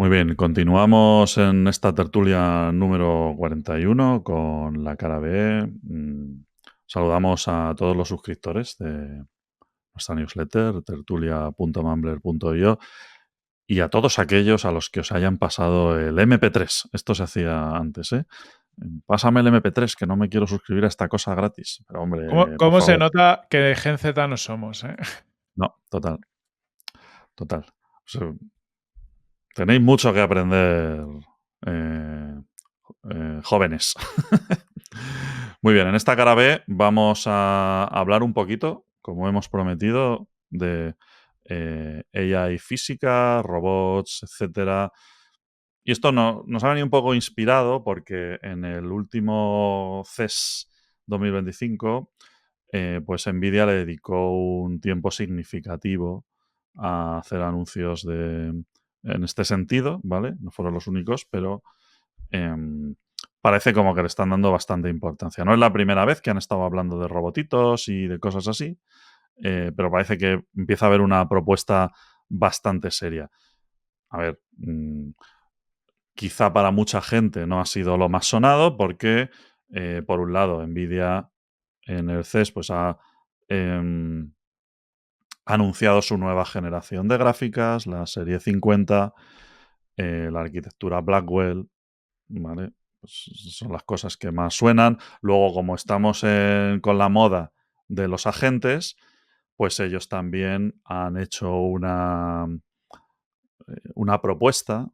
Muy bien, continuamos en esta tertulia número 41 con la cara B. Saludamos a todos los suscriptores de nuestra newsletter, tertulia.mumbler.io, y a todos aquellos a los que os hayan pasado el MP3. Esto se hacía antes, ¿eh? Pásame el MP3, que no me quiero suscribir a esta cosa gratis. Pero, ¿Cómo, hombre, por cómo se favor. nota que de Gen Z no somos? No, total, total. O sea, tenéis mucho que aprender, eh, jóvenes. Muy bien, en esta cara B vamos a hablar un poquito, como hemos prometido, de AI física, robots, etcétera. Y esto nos ha venido un poco inspirado porque en el último CES 2025, pues Nvidia le dedicó un tiempo significativo a hacer anuncios en este sentido, ¿vale? No fueron los únicos, pero parece como que le están dando bastante importancia. No es la primera vez que han estado hablando de robotitos y de cosas así, pero parece que empieza a haber una propuesta bastante seria. A ver, quizá para mucha gente no ha sido lo más sonado porque, por un lado, Nvidia en el CES pues ha em, anunciado su nueva generación de gráficas, la serie 50, la arquitectura Blackwell, ¿vale? Pues son las cosas que más suenan. Luego, como estamos con la moda de los agentes, pues ellos también han hecho una propuesta.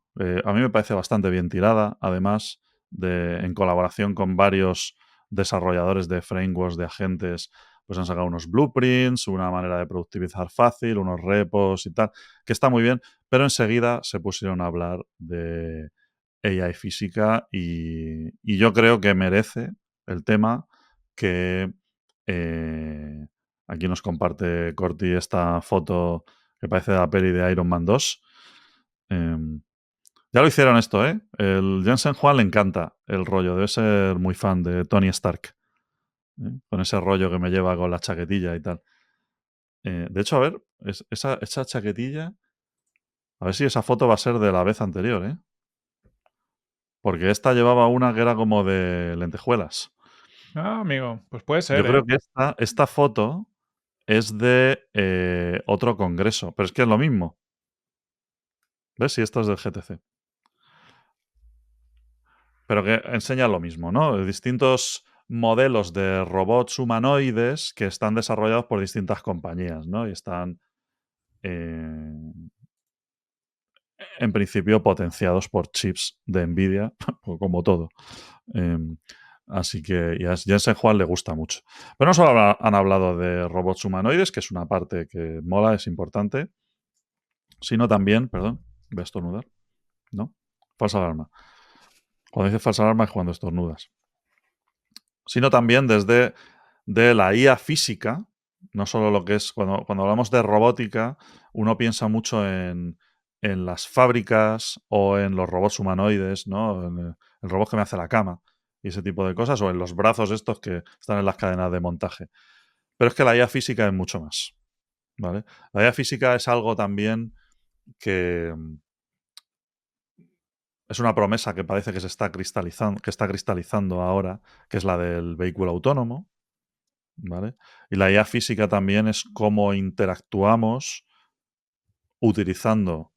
A mí me parece bastante bien tirada, además, en colaboración con varios desarrolladores de frameworks de agentes, pues han sacado unos blueprints, una manera de productivizar fácil, unos repos y tal, que está muy bien, pero enseguida se pusieron a hablar de AI física y yo creo que merece el tema que aquí nos comparte Corti esta foto que parece de la peli de Iron Man 2. Em, ya lo hicieron esto, ¿eh? El Jensen Juan le encanta el rollo, debe ser muy fan de Tony Stark, ¿eh? Con ese rollo que me lleva con la chaquetilla y tal. De hecho, a ver, esa chaquetilla, a ver si esa foto va a ser de la vez anterior, ¿eh? Porque esta llevaba una que era como de lentejuelas. Ah, amigo, pues puede Yo ser, ¿eh? creo que esta foto es de otro congreso, pero es que es lo mismo. ¿Ves? Si esto es del GTC. Pero que enseña lo mismo, ¿no? Distintos modelos de robots humanoides que están desarrollados por distintas compañías, ¿no? Y están, eh, en principio, potenciados por chips de Nvidia, como todo. Em, Así que y a Jensen Juan le gusta mucho. Pero no solo han hablado de robots humanoides, que es una parte que mola, es importante, sino también, perdón, voy a estornudar, ¿no? Falsa alarma. Cuando dices falsa alarma es cuando estornudas. Sino también desde de la IA física, no solo lo que es, cuando hablamos de robótica, uno piensa mucho en las fábricas o en los robots humanoides, ¿no? En el robot que me hace la cama y ese tipo de cosas, o en los brazos estos que están en las cadenas de montaje. Pero es que la IA física es mucho más, ¿vale? La IA física es algo también que es una promesa que parece que está cristalizando ahora, que es la del vehículo autónomo, ¿vale? Y la IA física también es cómo interactuamos utilizando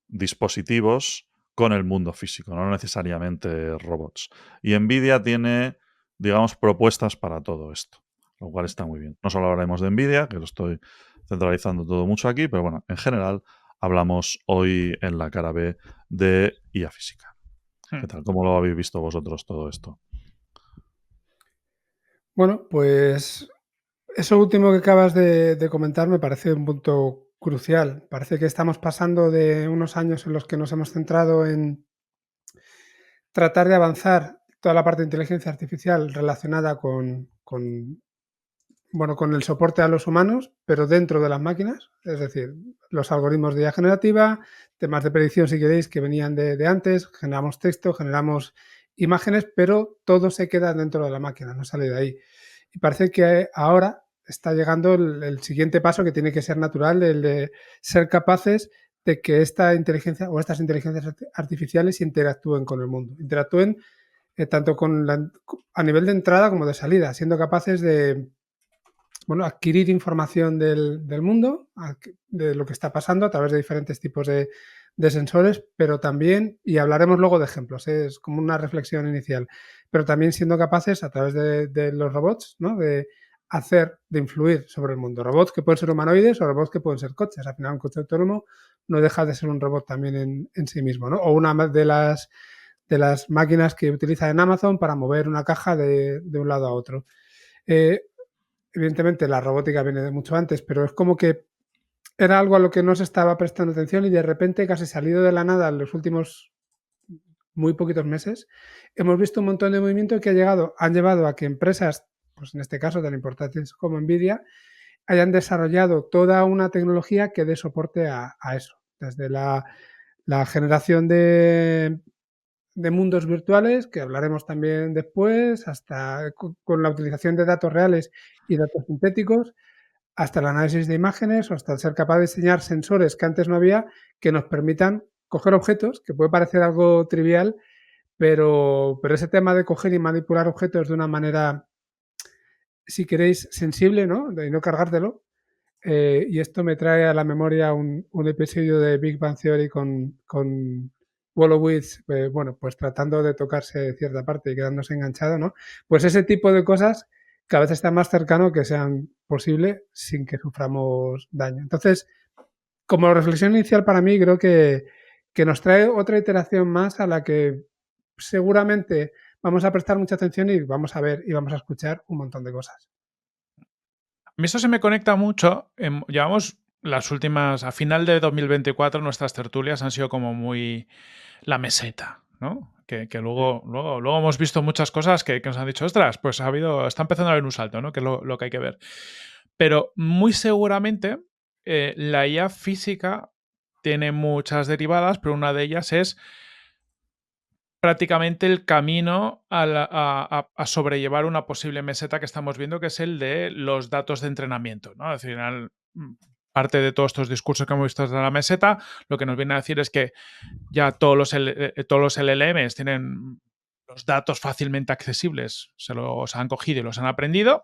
dispositivos con el mundo físico, no necesariamente robots. Y Nvidia tiene, digamos, propuestas para todo esto, lo cual está muy bien. No solo hablaremos de Nvidia, que lo estoy centralizando todo mucho aquí, pero bueno, en general hablamos hoy en la cara B de IA física. Hmm. ¿Qué tal? ¿Cómo lo habéis visto vosotros todo esto? Bueno, pues eso último que acabas de comentar me parece un punto crucial. Parece que estamos pasando de unos años en los que nos hemos centrado en tratar de avanzar toda la parte de inteligencia artificial relacionada bueno, con el soporte a los humanos, pero dentro de las máquinas, es decir, los algoritmos de IA generativa, temas de predicción, si queréis, que venían de antes, generamos texto, generamos imágenes, pero todo se queda dentro de la máquina, no sale de ahí. Y parece que ahora está llegando el siguiente paso que tiene que ser natural, el de ser capaces de que esta inteligencia o estas inteligencias artificiales interactúen con el mundo, interactúen tanto a nivel de entrada como de salida, siendo capaces de adquirir información del mundo, de lo que está pasando a través de diferentes tipos de sensores, pero también, y hablaremos luego de ejemplos, es como una reflexión inicial, pero también siendo capaces a través de los robots, ¿no? de influir sobre el mundo. Robots que pueden ser humanoides o robots que pueden ser coches. Al final un coche autónomo no deja de ser un robot también en sí mismo, ¿no? O una de las máquinas que utiliza en Amazon para mover una caja de un lado a otro. Evidentemente la robótica viene de mucho antes, pero es como que era algo a lo que no se estaba prestando atención y de repente, casi salido de la nada en los últimos muy poquitos meses, hemos visto un montón de movimiento que han llevado a que empresas, pues en este caso tan importantes como Nvidia, hayan desarrollado toda una tecnología que dé soporte a eso, desde la generación de mundos virtuales, que hablaremos también después, hasta con la utilización de datos reales y datos sintéticos, hasta el análisis de imágenes o hasta el ser capaz de diseñar sensores que antes no había que nos permitan coger objetos, que puede parecer algo trivial, pero ese tema de coger y manipular objetos de una manera, si queréis, sensible, ¿no? De no cargártelo. Y esto me trae a la memoria un episodio de Big Bang Theory con Wolowitz, pues tratando de tocarse cierta parte y quedándose enganchado, ¿no? Pues ese tipo de cosas cada vez está más cercano que sean posible sin que suframos daño. Entonces, como reflexión inicial para mí, creo que nos trae otra iteración más a la que seguramente vamos a prestar mucha atención y vamos a ver y vamos a escuchar un montón de cosas. A mí eso se me conecta mucho. Llevamos las últimas, a final de 2024, nuestras tertulias han sido como muy la meseta, ¿no? Que luego hemos visto muchas cosas que nos han dicho, ostras, pues está empezando a haber un salto, ¿no? Que es lo que hay que ver. Pero muy seguramente la IA física tiene muchas derivadas, pero una de ellas es prácticamente el camino a sobrellevar una posible meseta que estamos viendo, que es el de los datos de entrenamiento, ¿no? Es decir, parte de todos estos discursos que hemos visto desde la meseta, lo que nos viene a decir es que ya todos los LLMs tienen los datos fácilmente accesibles, se los han cogido y los han aprendido.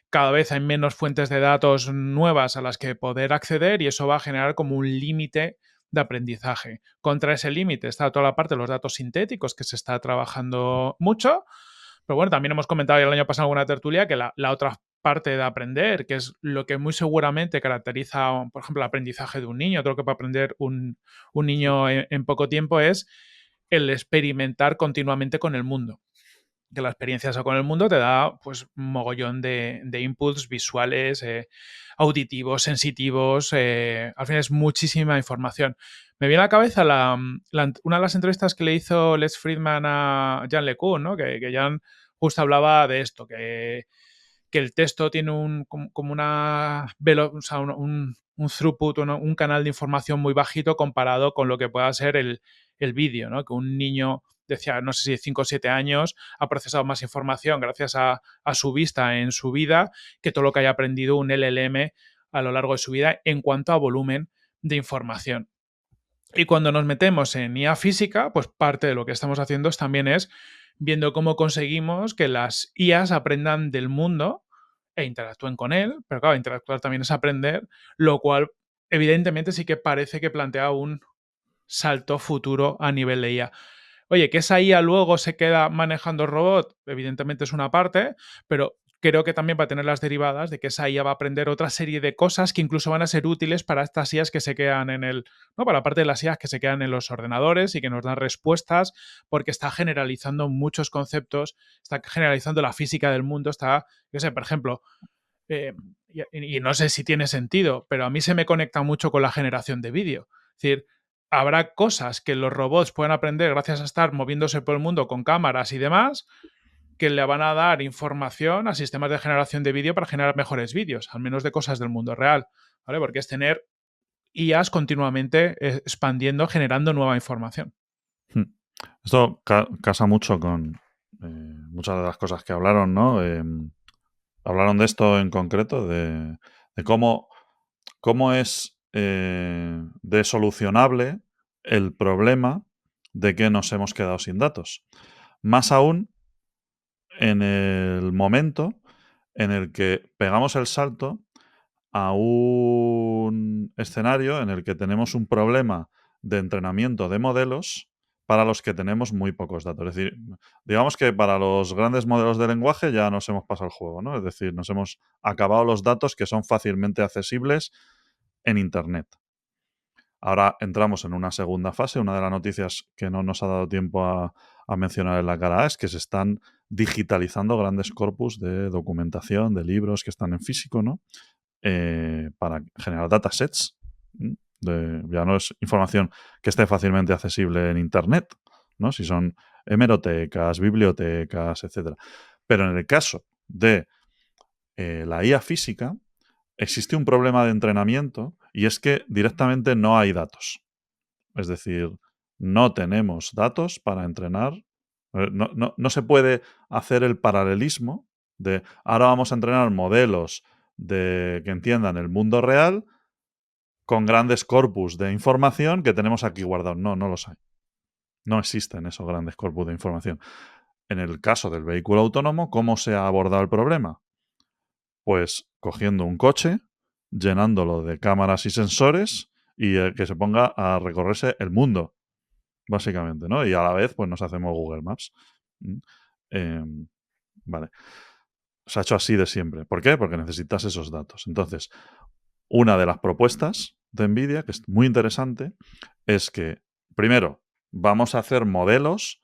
Cada vez hay menos fuentes de datos nuevas a las que poder acceder y eso va a generar como un límite de aprendizaje. Contra ese límite está toda la parte de los datos sintéticos, que se está trabajando mucho, pero bueno, también hemos comentado ya el año pasado en alguna tertulia que la otra parte de aprender, que es lo que muy seguramente caracteriza, por ejemplo, el aprendizaje de un niño, creo que para aprender un niño en poco tiempo es el experimentar continuamente con el mundo. Que la experiencia con el mundo te da pues un mogollón de inputs visuales, auditivos, sensitivos, al final es muchísima información. Me viene a la cabeza una de las entrevistas que le hizo Les Friedman a Jan LeCun, ¿no? Que Jan justo hablaba de esto, que el texto tiene como una o sea, un throughput, un canal de información muy bajito comparado con lo que pueda ser el vídeo, ¿no? Que un niño, decía, no sé si de 5 o 7 años, ha procesado más información gracias a su vista en su vida que todo lo que haya aprendido un LLM a lo largo de su vida en cuanto a volumen de información. Y cuando nos metemos en IA física, pues parte de lo que estamos haciendo también es viendo cómo conseguimos que las IAs aprendan del mundo e interactúen con él, pero claro, interactuar también es aprender, lo cual evidentemente sí que parece que plantea un salto futuro a nivel de IA. Oye, que esa IA luego se queda manejando el robot, evidentemente es una parte, pero creo que también va a tener las derivadas de que esa IA va a aprender otra serie de cosas que incluso van a ser útiles para estas IAs que se quedan ¿no? Para la parte de las IAs que se quedan en los ordenadores y que nos dan respuestas, porque está generalizando muchos conceptos, está generalizando la física del mundo, yo sé, por ejemplo, y no sé si tiene sentido, pero a mí se me conecta mucho con la generación de vídeo. Es decir, habrá cosas que los robots puedan aprender gracias a estar moviéndose por el mundo con cámaras y demás, que le van a dar información a sistemas de generación de vídeo para generar mejores vídeos, al menos de cosas del mundo real, ¿vale? Porque es tener IAs continuamente expandiendo, generando nueva información. Esto casa mucho con muchas de las cosas que hablaron, ¿no? Hablaron de esto en concreto, de cómo es de solucionable el problema de que nos hemos quedado sin datos. Más aún en el momento en el que pegamos el salto a un escenario en el que tenemos un problema de entrenamiento de modelos para los que tenemos muy pocos datos. Es decir, digamos que para los grandes modelos de lenguaje ya nos hemos pasado el juego, ¿no? Es decir, nos hemos acabado los datos que son fácilmente accesibles en Internet. Ahora entramos en una segunda fase. Una de las noticias que no nos ha dado tiempo a mencionar en la cara A es que se están digitalizando grandes corpus de documentación, de libros que están en físico, ¿no? Para generar datasets. Ya no es información que esté fácilmente accesible en Internet, ¿no? Si son hemerotecas, bibliotecas, etc. Pero en el caso de la IA física, existe un problema de entrenamiento y es que directamente no hay datos. Es decir, no tenemos datos para entrenar. No se puede hacer el paralelismo de ahora vamos a entrenar modelos que entiendan el mundo real con grandes corpus de información que tenemos aquí guardados. No los hay. No existen esos grandes corpus de información. En el caso del vehículo autónomo, ¿cómo se ha abordado el problema? Pues cogiendo un coche, llenándolo de cámaras y sensores y que se ponga a recorrerse el mundo, básicamente, ¿no? Y a la vez, pues nos hacemos Google Maps. Vale. Se ha hecho así de siempre. ¿Por qué? Porque necesitas esos datos. Entonces, una de las propuestas de NVIDIA, que es muy interesante, es que, primero, vamos a hacer modelos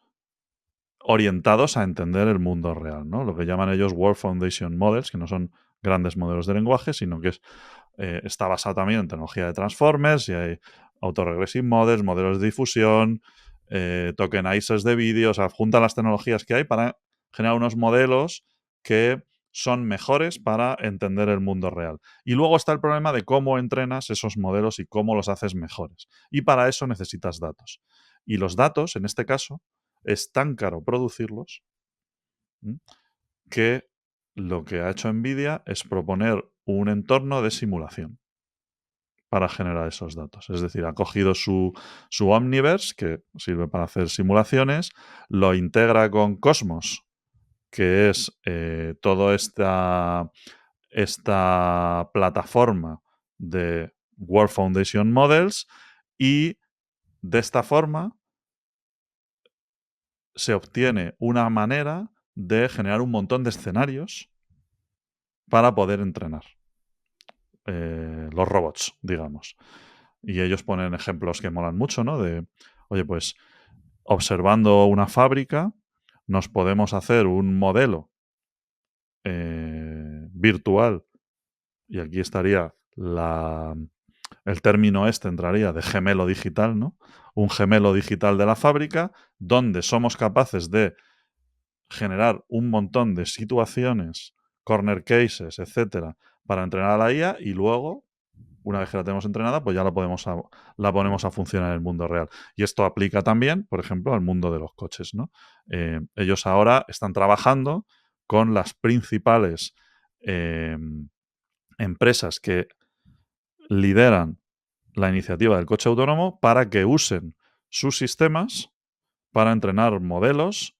orientados a entender el mundo real, ¿no? Lo que llaman ellos World Foundation Models, que no son grandes modelos de lenguaje, sino que está basado también en tecnología de transformers y hay autoregressive models, modelos de difusión, tokenizers de vídeo, o sea, juntan las tecnologías que hay para generar unos modelos que son mejores para entender el mundo real. Y luego está el problema de cómo entrenas esos modelos y cómo los haces mejores. Y para eso necesitas datos. Y los datos, en este caso, es tan caro producirlos que lo que ha hecho NVIDIA es proponer un entorno de simulación para generar esos datos. Es decir, ha cogido su Omniverse, que sirve para hacer simulaciones, lo integra con Cosmos, que es toda esta plataforma de World Foundation Models, y de esta forma se obtiene una manera de generar un montón de escenarios para poder entrenar los robots, digamos. Y ellos ponen ejemplos que molan mucho, ¿no? De, oye, pues observando una fábrica nos podemos hacer un modelo virtual, y aquí estaría el término entraría de gemelo digital, ¿no? Un gemelo digital de la fábrica donde somos capaces de generar un montón de situaciones, corner cases, etcétera, para entrenar a la IA, y luego, una vez que la tenemos entrenada, pues ya la ponemos a funcionar en el mundo real. Y esto aplica también, por ejemplo, al mundo de los coches, ¿no? Ellos ahora están trabajando con las principales empresas que lideran la iniciativa del coche autónomo para que usen sus sistemas para entrenar modelos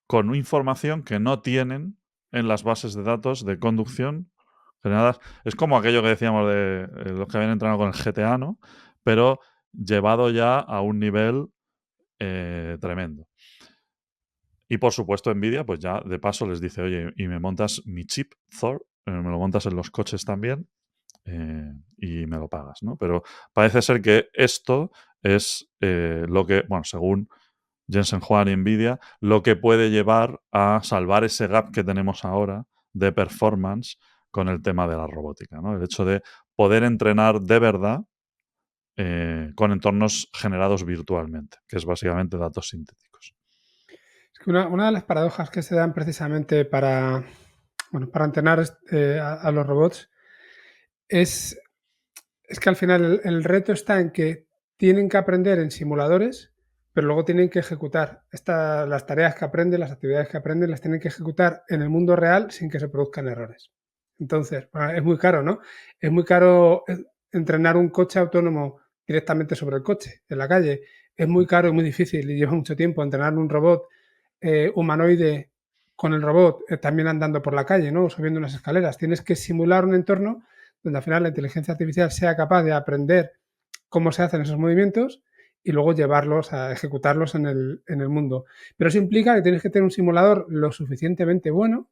con información que no tienen en las bases de datos de conducción generadas. Es como aquello que decíamos de los que habían entrenado con el GTA, ¿no? Pero llevado ya a un nivel tremendo. Y por supuesto NVIDIA, pues ya de paso les dice, oye, y me montas mi chip Thor, me lo montas en los coches también, y me lo pagas, ¿no? Pero parece ser que esto es lo que, bueno, según Jensen Huang y NVIDIA, lo que puede llevar a salvar ese gap que tenemos ahora de performance con el tema de la robótica, ¿no? El hecho de poder entrenar de verdad con entornos generados virtualmente, que es básicamente datos sintéticos. Es que una de las paradojas que se dan precisamente para entrenar a los robots es que al final el reto está en que tienen que aprender en simuladores, pero luego tienen que ejecutar las tareas que aprenden, las actividades que aprenden, las tienen que ejecutar en el mundo real sin que se produzcan errores. Entonces, es muy caro, ¿no? Es muy caro entrenar un coche autónomo directamente sobre el coche, en la calle. Es muy caro y muy difícil y lleva mucho tiempo entrenar un robot humanoide con el robot también andando por la calle, ¿no? Subiendo unas escaleras. Tienes que simular un entorno donde al final la inteligencia artificial sea capaz de aprender cómo se hacen esos movimientos y luego llevarlos a ejecutarlos en el mundo. Pero eso implica que tienes que tener un simulador lo suficientemente bueno,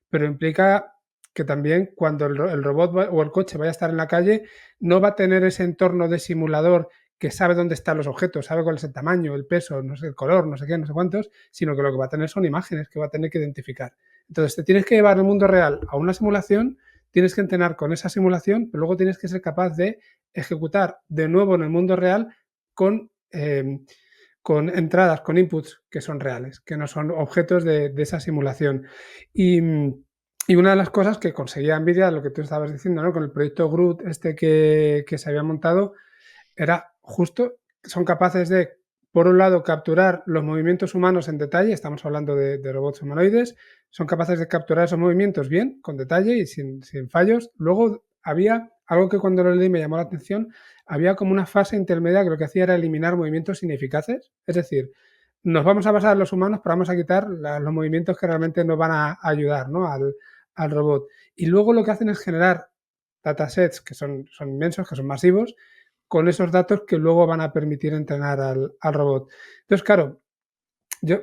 pero implica que también cuando el robot o el coche vaya a estar en la calle, no va a tener ese entorno de simulador que sabe dónde están los objetos, sabe cuál es el tamaño, el peso, no sé, el color, no sé qué, no sé cuántos, sino que lo que va a tener son imágenes que va a tener que identificar. Entonces, te tienes que llevar el mundo real a una simulación, tienes que entrenar con esa simulación, pero luego tienes que ser capaz de ejecutar de nuevo en el mundo real con entradas, con inputs que son reales, que no son objetos de esa simulación. Y una de las cosas que conseguía NVIDIA, lo que tú estabas diciendo, ¿no? Con el proyecto Groot que se había montado, era justo, son capaces de, por un lado, capturar los movimientos humanos en detalle, estamos hablando de robots humanoides, son capaces de capturar esos movimientos bien, con detalle y sin fallos. Luego había algo que cuando lo leí me llamó la atención, había como una fase intermedia que lo que hacía era eliminar movimientos ineficaces, es decir, nos vamos a basar en los humanos, pero vamos a quitar los movimientos que realmente nos van a ayudar, ¿no? al robot. Y luego lo que hacen es generar datasets que son inmensos, que son masivos, con esos datos que luego van a permitir entrenar al robot. Entonces, claro, yo,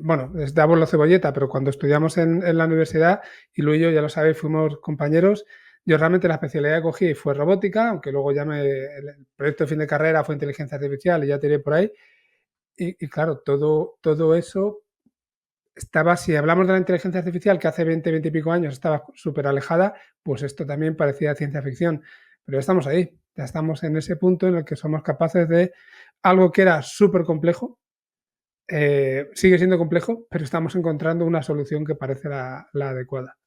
bueno, damos la cebolleta, pero cuando estudiamos en la universidad, y Luis y yo, ya lo sabéis, fuimos compañeros, yo realmente la especialidad que cogí fue robótica, aunque luego el proyecto de fin de carrera fue inteligencia artificial y ya tiré por ahí. Y claro, todo eso estaba, si hablamos de la inteligencia artificial que hace 20, 20 y pico años estaba súper alejada, pues esto también parecía ciencia ficción. Pero ya estamos ahí, ya estamos en ese punto en el que somos capaces de algo que era súper complejo, sigue siendo complejo, pero estamos encontrando una solución que parece la adecuada.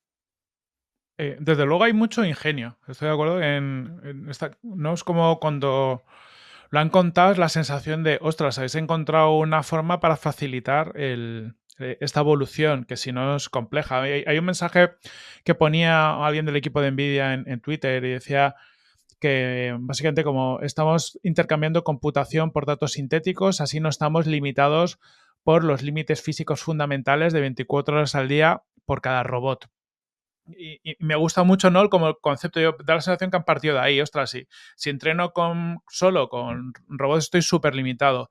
Desde luego hay mucho ingenio, estoy de acuerdo. No es como cuando lo han contado, es la sensación de, ostras, habéis encontrado una forma para facilitar esta evolución, que si no es compleja. Hay un mensaje que ponía alguien del equipo de NVIDIA en Twitter y decía que básicamente como estamos intercambiando computación por datos sintéticos, así no estamos limitados por los límites físicos fundamentales de 24 horas al día por cada robot. Y me gusta mucho, ¿no? Como el concepto, yo da la sensación que han partido de ahí. Ostras, si entreno solo con robots estoy súper limitado.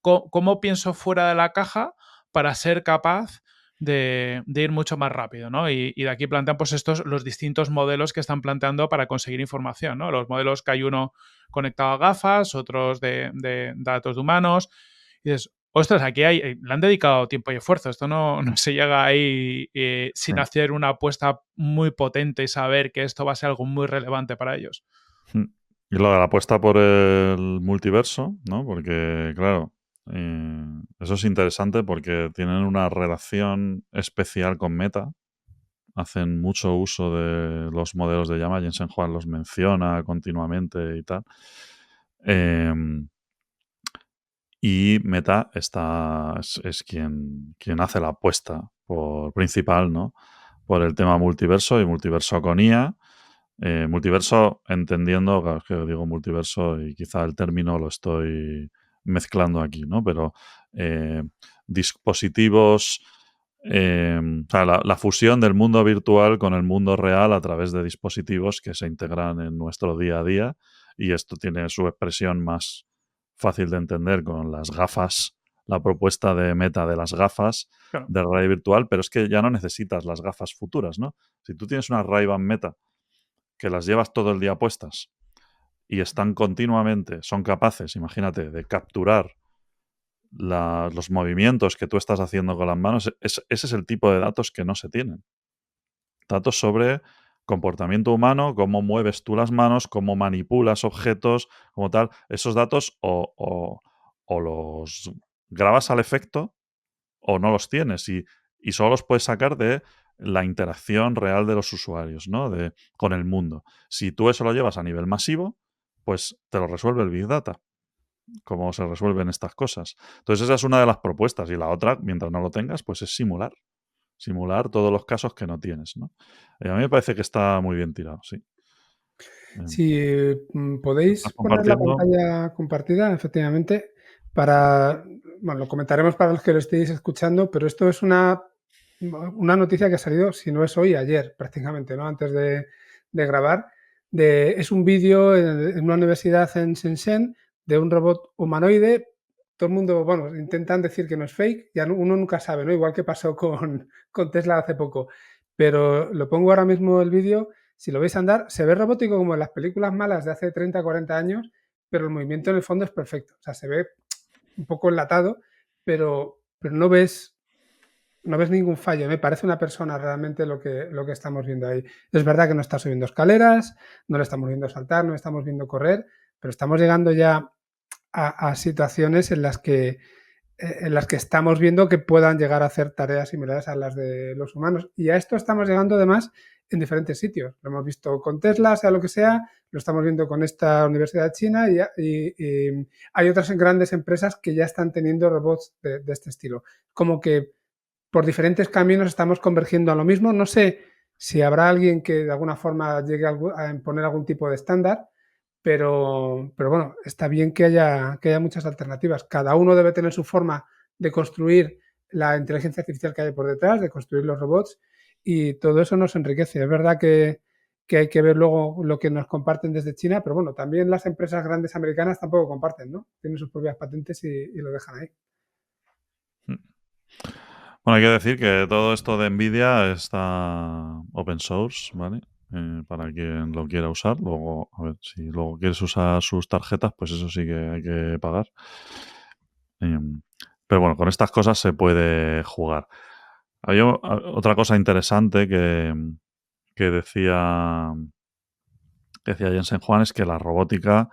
¿Cómo pienso fuera de la caja para ser capaz de ir mucho más rápido, ¿no? Y de aquí plantean pues los distintos modelos que están planteando para conseguir información, ¿no? Los modelos que hay uno conectado a gafas, otros de datos de humanos. Y dices, ostras, aquí le han dedicado tiempo y esfuerzo. Esto no se llega ahí sin hacer una apuesta muy potente y saber que esto va a ser algo muy relevante para ellos. Y lo de la apuesta por el multiverso, ¿no? Porque, claro, eso es interesante porque tienen una relación especial con Meta. Hacen mucho uso de los modelos de llama. Jensen Huang los menciona continuamente y tal. Y Meta es quien hace la apuesta principal, ¿no? Por el tema multiverso y multiverso con IA. Multiverso, entendiendo, claro, es que digo multiverso y quizá el término lo estoy mezclando aquí, ¿no? Pero dispositivos, o sea, la fusión del mundo virtual con el mundo real a través de dispositivos que se integran en nuestro día a día, y esto tiene su expresión más fácil de entender con las gafas, la propuesta de Meta de las gafas Claro. de realidad virtual, pero es que ya no necesitas las gafas futuras, ¿no? Si tú tienes una Ray-Ban Meta que las llevas todo el día puestas y están continuamente, son capaces, imagínate, de capturar los movimientos que tú estás haciendo con las manos, ese es el tipo de datos que no se tienen. Datos sobre comportamiento humano, cómo mueves tú las manos, cómo manipulas objetos, como tal. Esos datos o los grabas al efecto o no los tienes y solo los puedes sacar de la interacción real de los usuarios, ¿no? Con el mundo. Si tú eso lo llevas a nivel masivo, pues te lo resuelve el Big Data, cómo se resuelven estas cosas. Entonces esa es una de las propuestas y la otra, mientras no lo tengas, pues es simular. simular todos los casos que no tienes, ¿no? A mí me parece que está muy bien tirado, sí. Si ¿Lo podéis estás poner la compartiendo? pantalla compartida, efectivamente, para, bueno, lo comentaremos para los que lo estéis escuchando, pero esto es una noticia que ha salido, si no es hoy, ayer prácticamente, ¿no? Antes de grabar. Es un vídeo en una universidad en Shenzhen de un robot humanoide. Todo el mundo, bueno, intentan decir que no es fake, ya uno nunca sabe, ¿no? Igual que pasó con Tesla hace poco. Pero lo pongo ahora mismo el vídeo. Si lo veis andar, se ve robótico como en las películas malas de hace 30, 40 años, pero el movimiento en el fondo es perfecto. O sea, se ve un poco enlatado, pero no ves ningún fallo. Me parece una persona realmente lo que estamos viendo ahí. Es verdad que no está subiendo escaleras, no le estamos viendo saltar, no le estamos viendo correr, pero estamos llegando ya a situaciones en las que estamos viendo que puedan llegar a hacer tareas similares a las de los humanos. Y a esto estamos llegando además en diferentes sitios. Lo hemos visto con Tesla, sea lo que sea, lo estamos viendo con esta universidad china y hay otras grandes empresas que ya están teniendo robots de este estilo. Como que por diferentes caminos estamos convergiendo a lo mismo. No sé si habrá alguien que de alguna forma llegue a imponer algún tipo de estándar, pero bueno, está bien que haya muchas alternativas. Cada uno debe tener su forma de construir la inteligencia artificial que hay por detrás, de construir los robots, y todo eso nos enriquece. Es verdad que hay que ver luego lo que nos comparten desde China, pero bueno, también las empresas grandes americanas tampoco comparten, ¿no? Tienen sus propias patentes y lo dejan ahí. Mm. Bueno, hay que decir que todo esto de NVIDIA está open source, ¿vale? Para quien lo quiera usar. Luego, a ver, si luego quieres usar sus tarjetas, pues eso sí que hay que pagar. Em, pero bueno, con estas cosas se puede jugar. Otra cosa interesante que decía Jensen Juan es que la robótica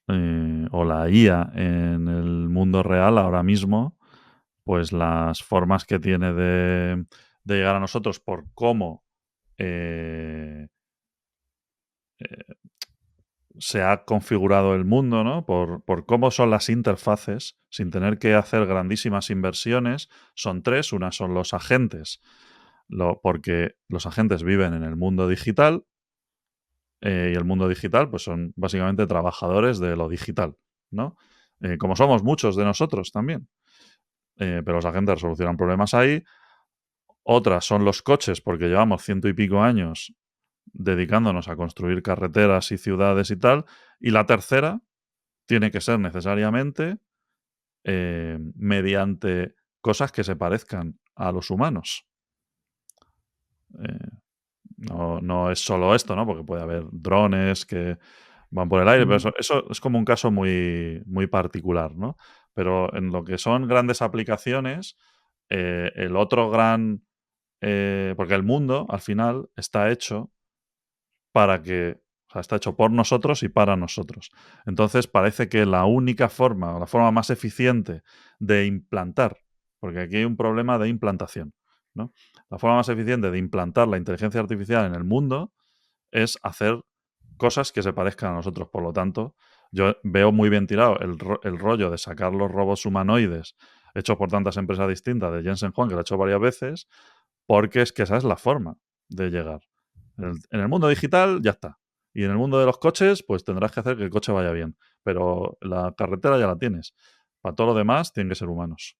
o la IA en el mundo real ahora mismo, pues las formas que tiene de llegar a nosotros por cómo eh, eh, se ha configurado el mundo, ¿no? Por cómo son las interfaces, sin tener que hacer grandísimas inversiones, son tres. Una son los agentes, porque los agentes viven en el mundo digital y el mundo digital pues son básicamente trabajadores de lo digital, ¿no? Como somos muchos de nosotros también. Pero los agentes solucionan problemas ahí. Otras son los coches, porque llevamos 100 y pico años dedicándonos a construir carreteras y ciudades y tal. Y la tercera tiene que ser necesariamente mediante cosas que se parezcan a los humanos. Eh, no es solo esto, ¿no? Porque puede haber drones que van por el aire, pero eso es como un caso muy, muy particular, ¿no? Pero en lo que son grandes aplicaciones, el otro gran... porque el mundo, al final, está hecho para que... O sea, está hecho por nosotros y para nosotros. Entonces parece que la única forma, o la forma más eficiente de implantar, porque aquí hay un problema de implantación, ¿no? La forma más eficiente de implantar la inteligencia artificial en el mundo es hacer cosas que se parezcan a nosotros. Por lo tanto, yo veo muy bien tirado el rollo de sacar los robots humanoides hechos por tantas empresas distintas de Jensen Huang, que lo ha hecho varias veces, porque es que esa es la forma de llegar. En el mundo digital ya está. Y en el mundo de los coches, pues tendrás que hacer que el coche vaya bien. Pero la carretera ya la tienes. Para todo lo demás, tienen que ser humanos.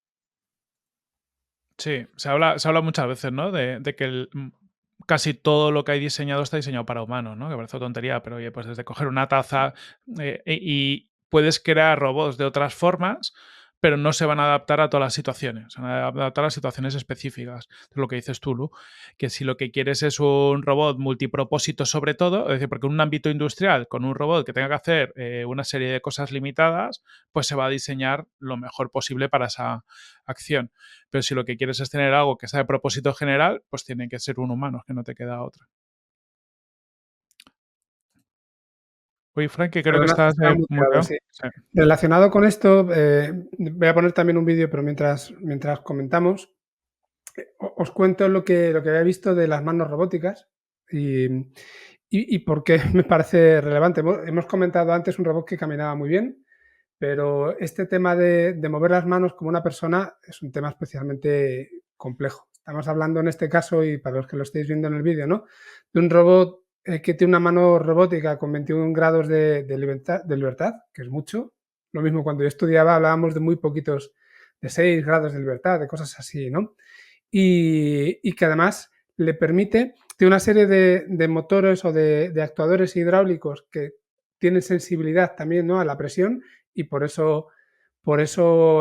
Sí, se habla muchas veces, ¿no? De que casi todo lo que hay diseñado está diseñado para humanos, ¿no? Que parece tontería, pero oye, pues desde coger una taza y puedes crear robots de otras formas, pero no se van a adaptar a todas las situaciones, se van a adaptar a situaciones específicas. Es lo que dices tú, Lu, que si lo que quieres es un robot multipropósito sobre todo, es decir, porque en un ámbito industrial, con un robot que tenga que hacer una serie de cosas limitadas, pues se va a diseñar lo mejor posible para esa acción. Pero si lo que quieres es tener algo que sea de propósito general, pues tiene que ser un humano, que no te queda otra. Oye, Frank, que creo que Perdona, estás estaba muteado, muteado. sí. Sí. Relacionado con esto, voy a poner también un vídeo, pero mientras comentamos, os cuento lo que había visto de las manos robóticas y por qué me parece relevante. Hemos comentado antes un robot que caminaba muy bien, pero este tema de mover las manos como una persona es un tema especialmente complejo. Estamos hablando en este caso, y para los que lo estéis viendo en el vídeo, ¿no? De un robot que tiene una mano robótica con 21 grados de libertad, que es mucho. Lo mismo cuando yo estudiaba hablábamos de muy poquitos, de 6 grados de libertad, de cosas así, ¿no? Y que además le permite, tiene una serie de motores o de actuadores hidráulicos que tienen sensibilidad también, ¿no?, a la presión, y por eso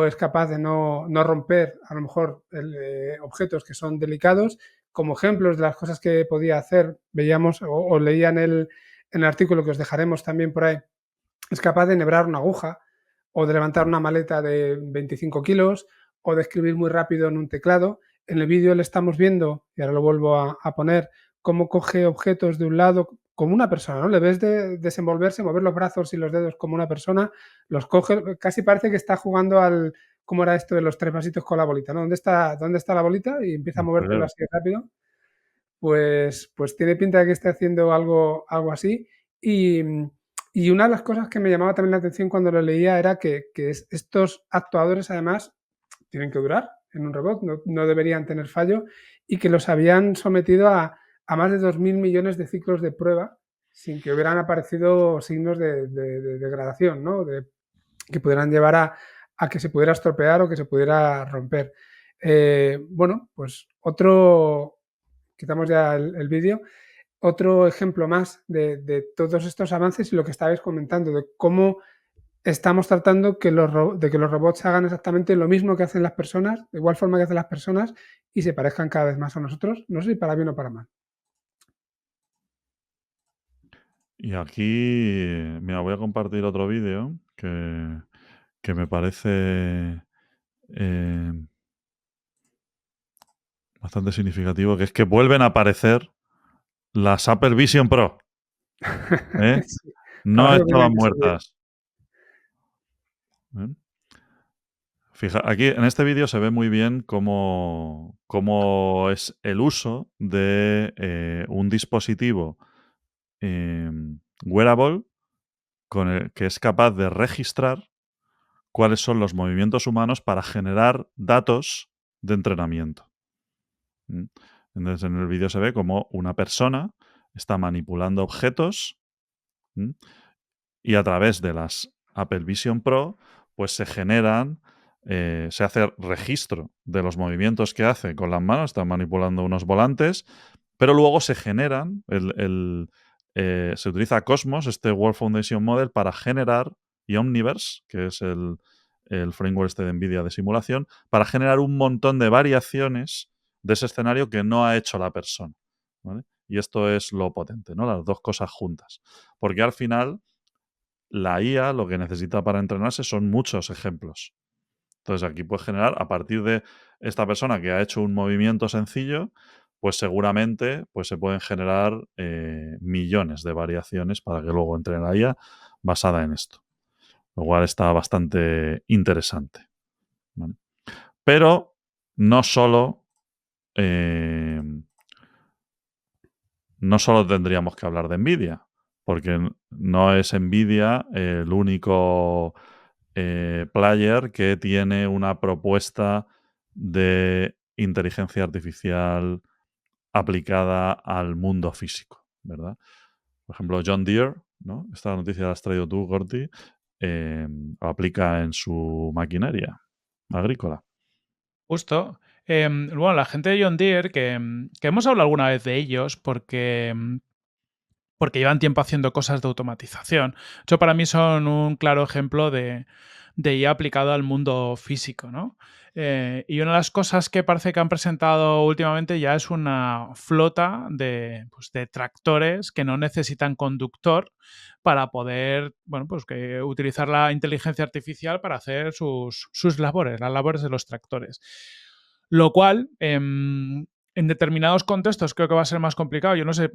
es capaz de no romper a lo mejor objetos que son delicados. Como ejemplos de las cosas que podía hacer, veíamos o leía en el artículo que os dejaremos también por ahí, es capaz de enhebrar una aguja o de levantar una maleta de 25 kilos o de escribir muy rápido en un teclado. En el vídeo le estamos viendo, y ahora lo vuelvo a poner, cómo coge objetos de un lado como una persona, ¿no? Le ves desenvolverse, mover los brazos y los dedos como una persona, los coge, casi parece que está jugando al, ¿cómo era esto de los 3 pasitos con la bolita, ¿no? ¿Dónde está la bolita? Y empieza a movértelo así rápido. Pues tiene pinta de que esté haciendo algo así. Y, y una de las cosas que me llamaba también la atención cuando lo leía era que estos actuadores además tienen que durar en un robot, no deberían tener fallo, y que los habían sometido a más de 2.000 millones de ciclos de prueba sin que hubieran aparecido signos de degradación, ¿no? Que pudieran llevar a que se pudiera estropear o que se pudiera romper. Bueno, pues quitamos ya el vídeo, otro ejemplo más de todos estos avances y lo que estabais comentando, de cómo estamos tratando de que los robots hagan exactamente lo mismo que hacen las personas, de igual forma que hacen las personas, y se parezcan cada vez más a nosotros, no sé si para bien o para mal. Y aquí, mira, voy a compartir otro vídeo que me parece bastante significativo, que es que vuelven a aparecer las Apple Vision Pro. ¿Eh? Sí, para No algo tenían estaban que servir. muertas. ¿Eh? Fija, aquí en este vídeo se ve muy bien cómo es el uso de un dispositivo wearable con el que es capaz de registrar cuáles son los movimientos humanos para generar datos de entrenamiento. ¿Mm? Entonces en el vídeo se ve como una persona está manipulando objetos. ¿Mm? Y a través de las Apple Vision Pro, pues se generan, se hace registro de los movimientos que hace con las manos, está manipulando unos volantes, pero luego se generan, se utiliza Cosmos, este World Foundation Model, para generar, y Omniverse, que es el framework este de NVIDIA de simulación, para generar un montón de variaciones de ese escenario que no ha hecho la persona. ¿Vale? Y esto es lo potente, ¿no? Las dos cosas juntas. Porque al final la IA lo que necesita para entrenarse son muchos ejemplos. Entonces aquí puedes generar, a partir de esta persona que ha hecho un movimiento sencillo, pues seguramente pues se pueden generar millones de variaciones para que luego entrene la IA basada en esto. Lo cual está bastante interesante. ¿Vale? Pero no solo tendríamos que hablar de NVIDIA, porque no es NVIDIA el único player que tiene una propuesta de inteligencia artificial aplicada al mundo físico, ¿verdad? Por ejemplo, John Deere, ¿no? Esta noticia la has traído tú, Gorty, lo aplica en su maquinaria agrícola. Justo. Bueno, la gente de John Deere, que hemos hablado alguna vez de ellos porque llevan tiempo haciendo cosas de automatización. De hecho, para mí son un claro ejemplo de IA aplicado al mundo físico, ¿no? Y una de las cosas que parece que han presentado últimamente ya es una flota pues, de tractores que no necesitan conductor para poder, bueno, pues que utilizar la inteligencia artificial para hacer sus labores, las labores de los tractores. Lo cual, en determinados contextos creo que va a ser más complicado. Yo no sé,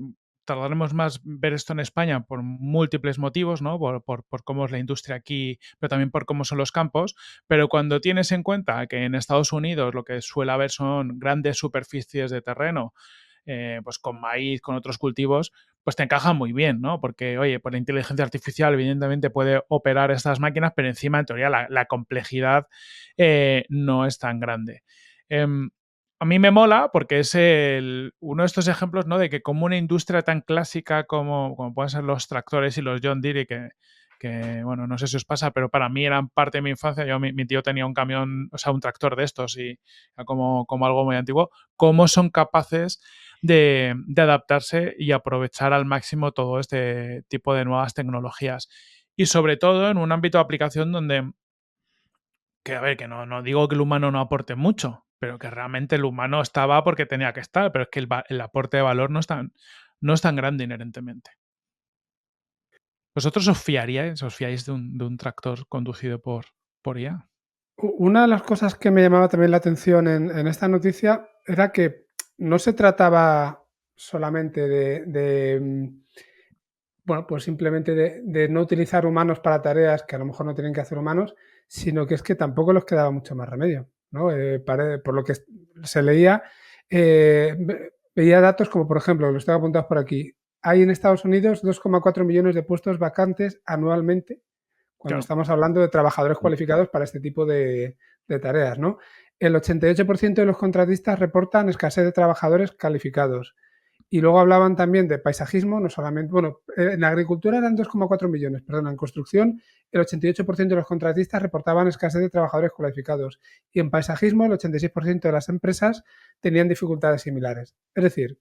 tardaremos más ver esto en España por múltiples motivos, ¿no? Por cómo es la industria aquí, pero también por cómo son los campos. Pero cuando tienes en cuenta que en Estados Unidos lo que suele haber son grandes superficies de terreno, pues con maíz, con otros cultivos, pues te encaja muy bien, ¿no? Porque, oye, pues la inteligencia artificial evidentemente puede operar estas máquinas, pero encima, en teoría, la complejidad no es tan grande. a mí me mola porque es uno de estos ejemplos, ¿no? De que como una industria tan clásica como pueden ser los tractores y los John Deere, bueno, no sé si os pasa, pero para mí eran parte de mi infancia. Mi tío tenía un camión, o sea, un tractor de estos y era como algo muy antiguo. ¿Cómo son capaces de adaptarse y aprovechar al máximo todo este tipo de nuevas tecnologías? Y sobre todo en un ámbito de aplicación donde que a ver, que no digo que el humano no aporte mucho, pero que realmente el humano estaba porque tenía que estar, pero es que el aporte de valor no es tan grande inherentemente. ¿Vosotros os fiáis de un tractor conducido por IA? Una de las cosas que me llamaba también la atención en esta noticia era que no se trataba solamente bueno, pues simplemente de no utilizar humanos para tareas que a lo mejor no tienen que hacer humanos, sino que es que tampoco les quedaba mucho más remedio, ¿no? Por lo que se leía, veía datos como, por ejemplo, los tengo apuntados por aquí, hay en Estados Unidos 2,4 millones de puestos vacantes anualmente cuando Claro. estamos hablando de trabajadores cualificados para este tipo de tareas, ¿no? El 88% de los contratistas reportan escasez de trabajadores calificados. Y luego hablaban también de paisajismo, no solamente, bueno, en la agricultura eran 2,4 millones, perdón, en construcción el 88% de los contratistas reportaban escasez de trabajadores cualificados y en paisajismo el 86% de las empresas tenían dificultades similares. Es decir,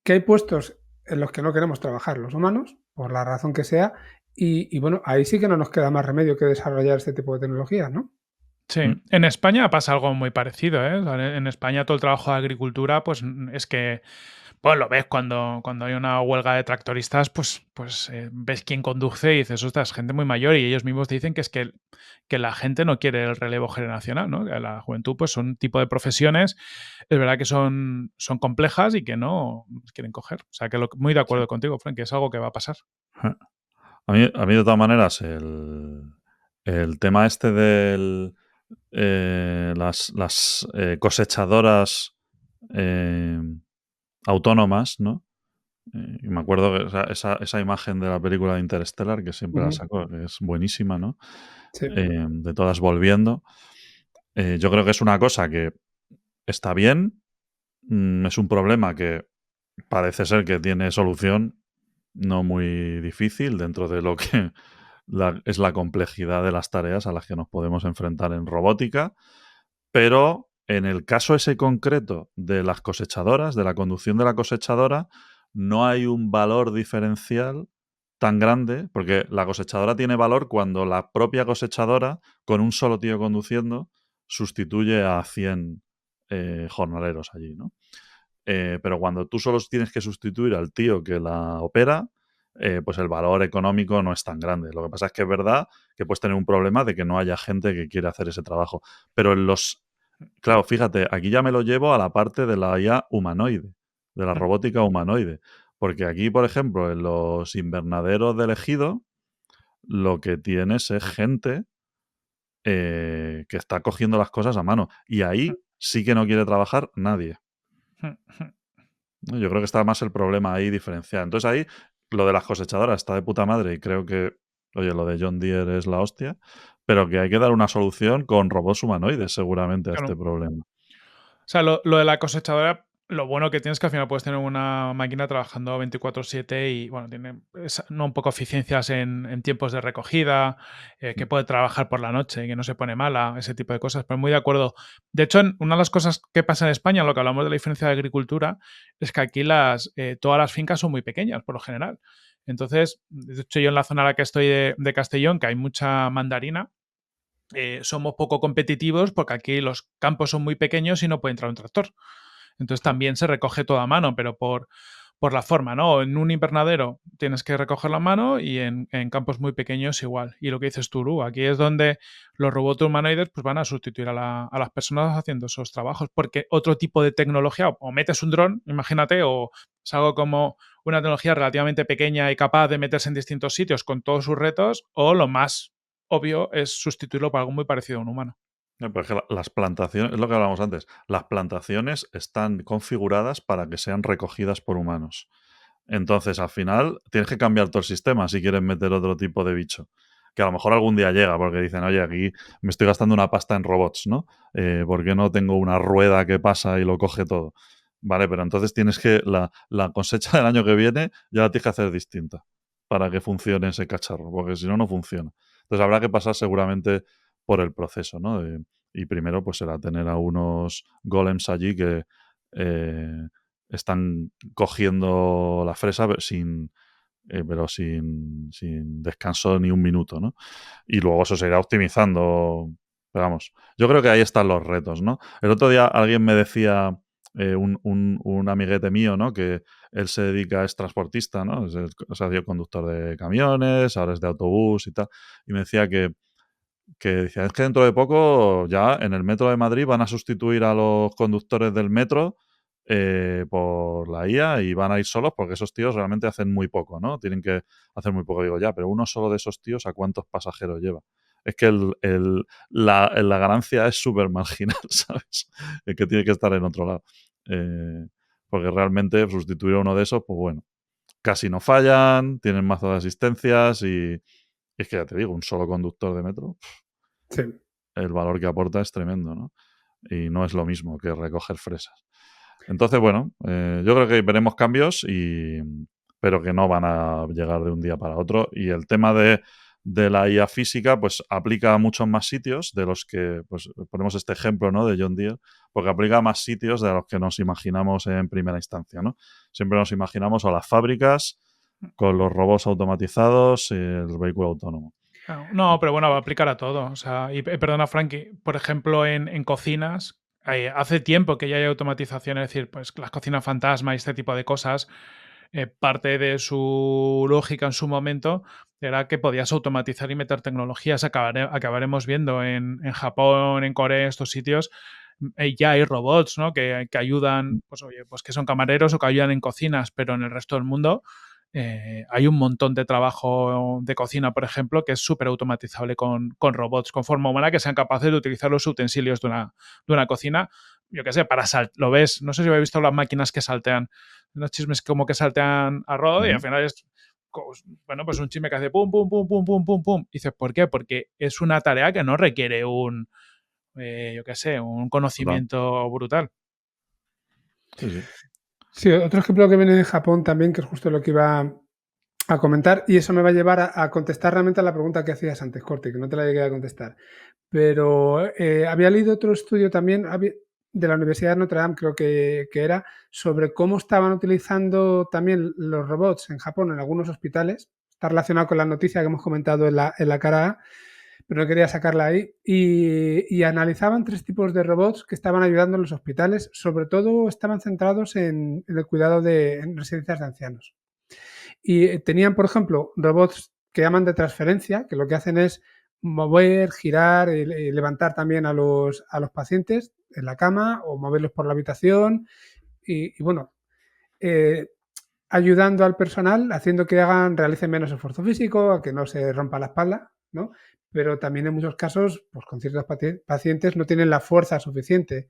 que hay puestos en los que no queremos trabajar los humanos, por la razón que sea, y bueno, ahí sí que no nos queda más remedio que desarrollar este tipo de tecnologías, ¿no? Sí, Mm. en España pasa algo muy parecido, ¿eh? O sea, en España todo el trabajo de agricultura, pues es que pues lo ves cuando hay una huelga de tractoristas, pues ves quién conduce y dices, ostras, gente muy mayor y ellos mismos te dicen que es que la gente no quiere el relevo generacional, ¿no? Que la juventud pues son un tipo de profesiones, es verdad que son complejas y que no quieren coger. O sea, que muy de Sí. acuerdo contigo, Frank, que es algo que va a pasar. A mí, de todas maneras, el tema este de las cosechadoras eh, autónomas, ¿no? Y me acuerdo que esa imagen de la película de Interstellar, que siempre la Ujú. saco, que es buenísima, ¿no? Sí. De todas volviendo. Yo creo que es una cosa que está bien, es un problema que parece ser que tiene solución no muy difícil dentro de lo que es la complejidad de las tareas a las que nos podemos enfrentar en robótica, pero en el caso ese concreto de las cosechadoras, de la conducción de la cosechadora, no hay un valor diferencial tan grande, porque la cosechadora tiene valor cuando la propia cosechadora, con un solo tío conduciendo, sustituye a 100 jornaleros allí, ¿no? Pero cuando tú solo tienes que sustituir al tío que la opera, pues el valor económico no es tan grande. Lo que pasa es que es verdad que puedes tener un problema de que no haya gente que quiera hacer ese trabajo. Pero claro, fíjate, aquí ya me lo llevo a la parte de la IA humanoide, de la Mm, robótica humanoide. Porque aquí, por ejemplo, en los invernaderos de Ejido, lo que tienes es gente que está cogiendo las cosas a mano. Y mm, ahí sí que no quiere trabajar nadie. mm, mm. ¿No? Yo creo que está más el problema ahí diferenciado. Entonces ahí lo de las cosechadoras está de puta madre y creo que, oye, lo de John Deere es la hostia, pero que hay que dar una solución con robots humanoides seguramente a este Claro. problema. O sea, lo de la cosechadora, lo bueno que tienes es que al final puedes tener una máquina trabajando 24/7 y, bueno, tiene no un poco eficiencias en tiempos de recogida, que puede trabajar por la noche y que no se pone mala, ese tipo de cosas, pero muy de acuerdo. De hecho, una de las cosas que pasa en España, lo que hablamos de la diferencia de agricultura, es que aquí todas las fincas son muy pequeñas, por lo general. Entonces, de hecho, yo en la zona en la que estoy de Castellón, que hay mucha mandarina, somos poco competitivos porque aquí los campos son muy pequeños y no puede entrar un tractor. Entonces también se recoge toda a mano, pero por la forma, ¿no? En un invernadero tienes que recogerlo a mano y en campos muy pequeños igual. Y lo que dices tú, Lu, aquí es donde los robots humanoides pues, van a sustituir a las personas haciendo esos trabajos, porque otro tipo de tecnología, o metes un dron, imagínate, o es algo como una tecnología relativamente pequeña y capaz de meterse en distintos sitios con todos sus retos, o lo más obvio es sustituirlo por algo muy parecido a un humano. Pero es que las plantaciones, es lo que hablábamos antes, las plantaciones están configuradas para que sean recogidas por humanos. Entonces, al final, tienes que cambiar todo el sistema si quieres meter otro tipo de bicho. que a lo mejor algún día llega, porque dicen, oye, aquí me estoy gastando una pasta en robots, ¿no? ¿Por qué no tengo una rueda que pasa y lo coge todo? Vale, pero entonces tienes que, la cosecha del año que viene ya la tienes que hacer distinta para que funcione ese cacharro, porque si no, no funciona. Entonces habrá que pasar seguramente por el proceso, ¿no? Y primero pues será tener a unos golems allí que están cogiendo la fresa pero sin descanso ni un minuto, ¿no? Y luego eso se irá optimizando. Pero vamos, yo creo que ahí están los retos, ¿no? El otro día alguien me decía, un amiguete mío, ¿no? Que él se dedica, es transportista, ¿no? O sea, ha sido conductor de camiones, ahora es de autobús y tal. Y me decía que decía, es que dentro de poco ya en el metro de Madrid van a sustituir a los conductores del metro por la IA y van a ir solos porque esos tíos realmente hacen muy poco, ¿no? Tienen que hacer muy poco. Digo, ya, pero uno solo de esos tíos, ¿a cuántos pasajeros lleva? Es que la ganancia es súper marginal, ¿sabes? Es que tiene que estar en otro lado. Porque realmente sustituir a uno de esos, pues bueno, casi no fallan, tienen mazo de asistencias y es que ya te digo, un solo conductor de metro, Sí. el valor que aporta es tremendo, ¿no? Y no es lo mismo que recoger fresas. Entonces, bueno, yo creo que veremos cambios, pero que no van a llegar de un día para otro. Y el tema de la IA física, pues aplica a muchos más sitios de los que, pues ponemos este ejemplo, ¿no? De John Deere, porque aplica a más sitios de los que nos imaginamos en primera instancia, ¿no? Siempre nos imaginamos a las fábricas con los robots automatizados y el vehículo autónomo. Claro. No, pero bueno, va a aplicar a todo. O sea, y perdona, Frankie, por ejemplo, en cocinas, hace tiempo que ya hay automatización, es decir, pues las cocinas fantasma y este tipo de cosas, parte de su lógica en su momento era que podías automatizar y meter tecnologías. Acabaremos viendo en Japón, en Corea, estos sitios, ya hay robots, ¿no? Que ayudan, pues oye, pues que son camareros o que ayudan en cocinas, pero en el resto del mundo hay un montón de trabajo de cocina, por ejemplo, que es súper automatizable con robots, con forma humana, que sean capaces de utilizar los utensilios de una cocina, yo qué sé, para lo ves, no sé si habéis visto las máquinas que saltean, unos chismes como que saltean a rodo y al final es, bueno, pues un chisme que hace pum, pum, pum, pum, pum, pum, pum. Y dices, ¿por qué? Porque es una tarea que no requiere yo qué sé, un conocimiento brutal. Sí, sí. Sí, otro ejemplo que viene de Japón también, que es justo lo que iba a comentar, y eso me va a llevar a contestar realmente a la pregunta que hacías antes, Corti, que no te la llegué a contestar. Pero había leído otro estudio también de la Universidad de Notre Dame, creo que era, sobre cómo estaban utilizando también los robots en Japón en algunos hospitales. Está relacionado con la noticia que hemos comentado en la cara A, pero no quería sacarla ahí. Y analizaban 3 tipos de robots que estaban ayudando en los hospitales. Sobre todo estaban centrados en el cuidado en residencias de ancianos. Y tenían, por ejemplo, robots que llaman de transferencia, que lo que hacen es mover, girar y levantar también a los pacientes en la cama o moverlos por la habitación y bueno, eh, ayudando al personal, haciendo que realicen menos esfuerzo físico, a que no se rompa la espalda, ¿no? Pero también en muchos casos, pues con ciertos pacientes no tienen la fuerza suficiente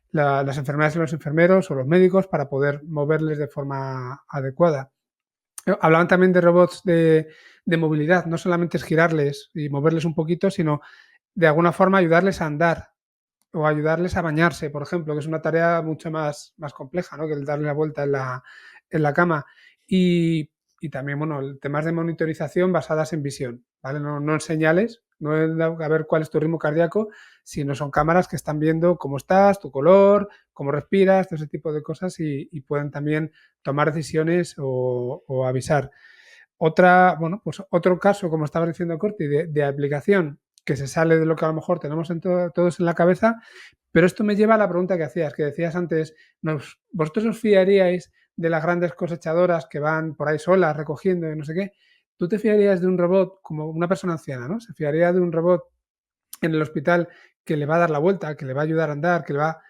las enfermeras y los enfermeros o los médicos para poder moverles de forma adecuada. Hablaban también de robots de movilidad, no solamente es girarles y moverles un poquito, sino de alguna forma ayudarles a andar o ayudarles a bañarse, por ejemplo, que es una tarea mucho más compleja, ¿no? Que el darle la vuelta en la cama. Y también, bueno, temas de monitorización basadas en visión, ¿vale? No en señales, no en a ver cuál es tu ritmo cardíaco, sino son cámaras que están viendo cómo estás, tu color, cómo respiras, todo ese tipo de cosas y pueden también tomar decisiones o avisar. Bueno, pues otro caso, como estaba diciendo Corti, de aplicación que se sale de lo que a lo mejor tenemos todos en la cabeza, pero esto me lleva a la pregunta que decías antes, ¿vosotros os fiaríais de las grandes cosechadoras que van por ahí solas recogiendo y no sé qué? ¿Tú te fiarías de un robot como una persona anciana, ¿no? ¿Se fiaría de un robot en el hospital que le va a dar la vuelta, que le va a ayudar a andar, que le va...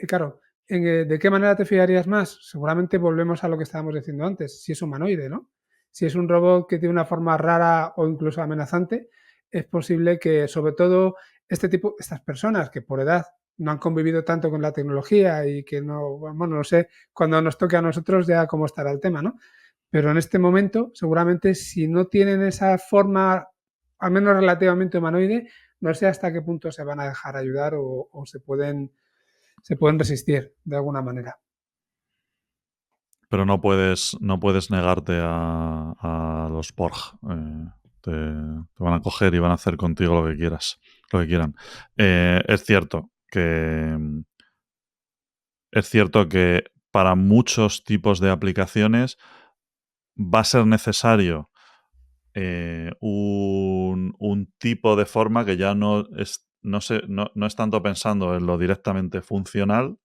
Claro, ¿de qué manera te fiarías más? Seguramente volvemos a lo que estábamos diciendo antes, si es humanoide, ¿no? Si es un robot que tiene una forma rara o incluso amenazante, es posible que, sobre todo, estas personas que por edad no han convivido tanto con la tecnología y que no, bueno, no sé, cuando nos toque a nosotros ya cómo estará el tema, ¿no? Pero en este momento, seguramente, si no tienen esa forma al menos relativamente humanoide, no sé hasta qué punto se van a dejar ayudar o se pueden resistir de alguna manera. Pero no puedes negarte a los Borg. Te van a coger y van a hacer contigo lo que quieras, lo que quieran. Es cierto que para muchos tipos de aplicaciones va a ser necesario un tipo de forma que ya no es tanto pensando en lo directamente funcional,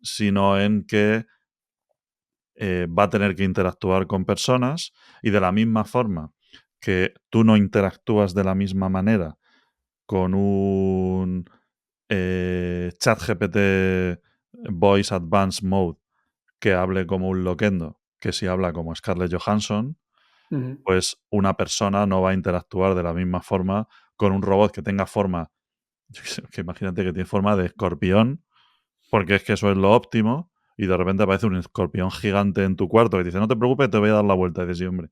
sino en que va a tener que interactuar con personas, y de la misma forma que tú no interactúas de la misma manera con un ChatGPT Voice Advanced Mode que hable como un loquendo, que si habla como Scarlett Johansson, Ujú. pues una persona no va a interactuar de la misma forma con un robot que tenga forma, que imagínate que tiene forma de escorpión, porque es que eso es lo óptimo, y de repente aparece un escorpión gigante en tu cuarto que dice, no te preocupes, te voy a dar la vuelta. Y dices, sí, hombre,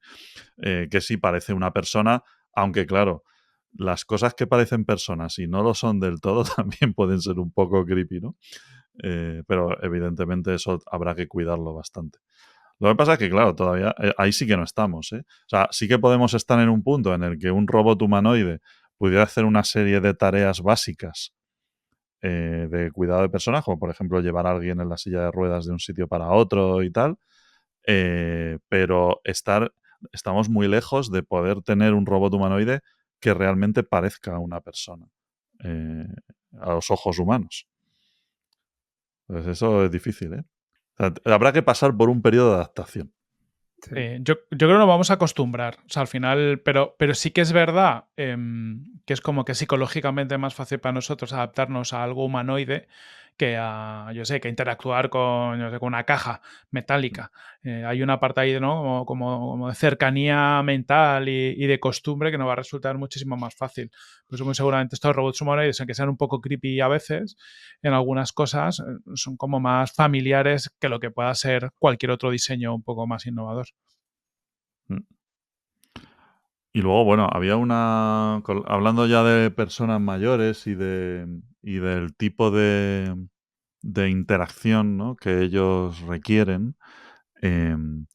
que sí parece una persona, aunque claro, las cosas que parecen personas y no lo son del todo también pueden ser un poco creepy, ¿no? Pero evidentemente eso habrá que cuidarlo bastante. Lo que pasa es que, claro, todavía ahí sí que no estamos, ¿eh? O sea, sí que podemos estar en un punto en el que un robot humanoide pudiera hacer una serie de tareas básicas de cuidado de personas, como por ejemplo llevar a alguien en la silla de ruedas de un sitio para otro y tal, pero estamos muy lejos de poder tener un robot humanoide que realmente parezca una persona eh, a los ojos humanos. Entonces eso es difícil, ¿eh? O sea, habrá que pasar por un periodo de adaptación. Sí. Yo creo que nos vamos a acostumbrar. O sea, al final, pero sí que es verdad que es como que psicológicamente es más fácil para nosotros adaptarnos a algo humanoide que a, yo sé, que interactuar con, yo sé, con una caja metálica. Hay una parte ahí, ¿no? Como de cercanía mental y de costumbre que nos va a resultar muchísimo más fácil. Pues muy seguramente estos robots humanoides, aunque sean un poco creepy a veces, en algunas cosas son como más familiares que lo que pueda ser cualquier otro diseño un poco más innovador. Mm. Y luego, bueno, había hablando ya de personas mayores y del tipo de interacción, ¿no?, que ellos requieren. em,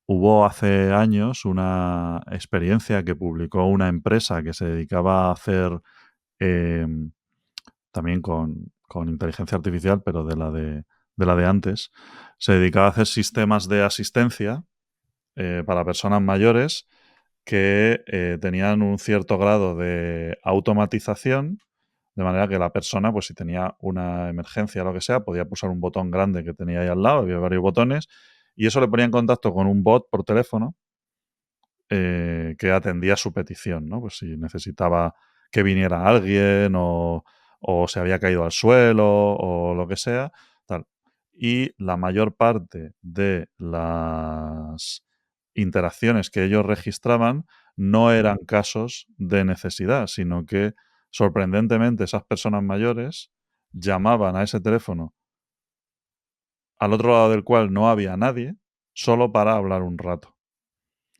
Hubo hace años una experiencia que publicó una empresa que se dedicaba a hacer em, también con inteligencia artificial, pero de la de antes. Se dedicaba a hacer sistemas de asistencia para personas mayores que tenían un cierto grado de automatización, de manera que la persona, pues si tenía una emergencia o lo que sea, podía pulsar un botón grande que tenía ahí al lado, había varios botones, y eso le ponía en contacto con un bot por teléfono que atendía su petición, ¿no? Pues si necesitaba que viniera alguien o se había caído al suelo o lo que sea, tal. Y la mayor parte de las interacciones que ellos registraban no eran casos de necesidad, sino que sorprendentemente esas personas mayores llamaban a ese teléfono al otro lado del cual no había nadie, solo para hablar un rato.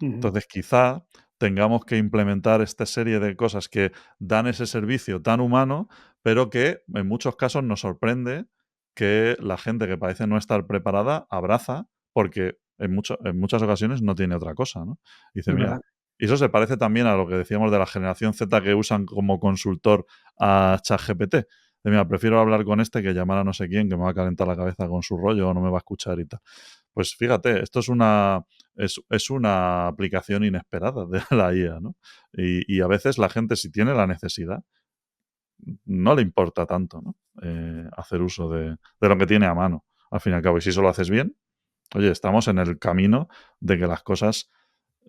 Ujú. Entonces, quizá tengamos que implementar esta serie de cosas que dan ese servicio tan humano, pero que en muchos casos nos sorprende que la gente que parece no estar preparada abraza, porque en muchas ocasiones no tiene otra cosa, ¿no? Dice, Es mira, verdad. y eso se parece también a lo que decíamos de la generación Z que usan como consultor a ChatGPT. De, mira, prefiero hablar con este que llamar a no sé quién que me va a calentar la cabeza con su rollo o no me va a escuchar y tal. Pues fíjate, esto es una aplicación inesperada de la IA, ¿no? Y a veces la gente, si tiene la necesidad, no le importa tanto, ¿no? Hacer uso de lo que tiene a mano, al fin y al cabo. Y si eso lo haces bien, oye, estamos en el camino de que las cosas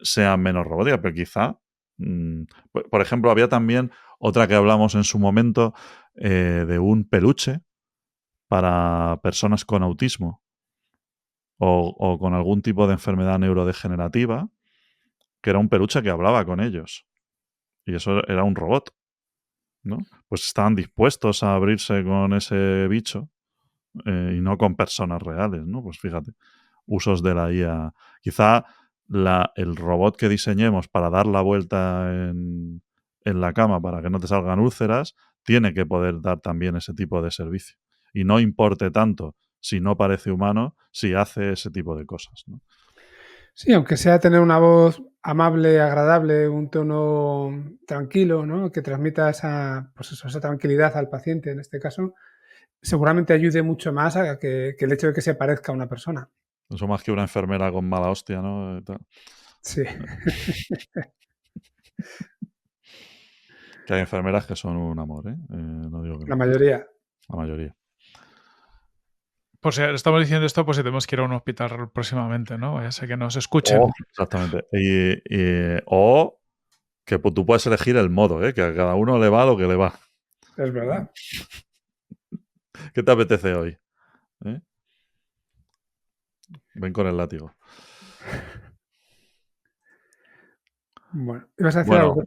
sean menos robóticas, pero quizá, por ejemplo, había también otra que hablamos en su momento de un peluche para personas con autismo o con algún tipo de enfermedad neurodegenerativa, que era un peluche que hablaba con ellos. Y eso era un robot, ¿no? Pues estaban dispuestos a abrirse con ese bicho y no con personas reales, ¿no? Pues fíjate, usos de la IA. Quizá el robot que diseñemos para dar la vuelta en la cama para que no te salgan úlceras, tiene que poder dar también ese tipo de servicio. Y no importe tanto si no parece humano, si hace ese tipo de cosas, ¿no? Sí, aunque sea tener una voz amable, agradable, un tono tranquilo, ¿no? Que transmita esa, pues eso, esa tranquilidad al paciente en este caso, seguramente ayude mucho más a que el hecho de que se parezca a una persona. Eso más que una enfermera con mala hostia, ¿no? Sí. Que hay enfermeras que son un amor, ¿eh? No digo que La no. mayoría. La mayoría. Por si estamos diciendo esto, pues si tenemos que ir a un hospital próximamente, ¿no? Ya sé que nos escuchen. Exactamente. O que tú puedes elegir el modo, que a cada uno le va lo que le va. Es verdad. ¿Qué te apetece hoy? Ven con el látigo. Bueno, ibas a decir Bueno, algo.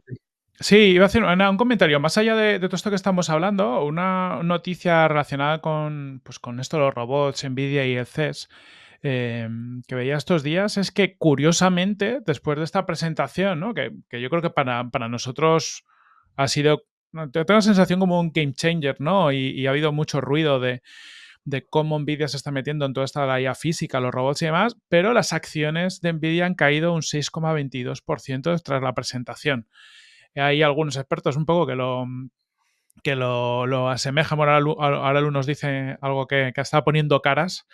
Sí, iba a hacer un comentario. Más allá de todo esto que estamos hablando, una noticia relacionada pues, con esto de los robots, Nvidia y el CES, que veía estos días, es que curiosamente, después de esta presentación, ¿no? que yo creo que para nosotros ha sido, tengo la sensación como un game changer, ¿no? Y ha habido mucho ruido de cómo Nvidia se está metiendo en toda esta la IA física, los robots y demás, pero las acciones de Nvidia han caído un 6,22% tras la presentación. Hay algunos expertos un poco que lo asemejan. Bueno, ahora Lu nos dice algo que está poniendo caras.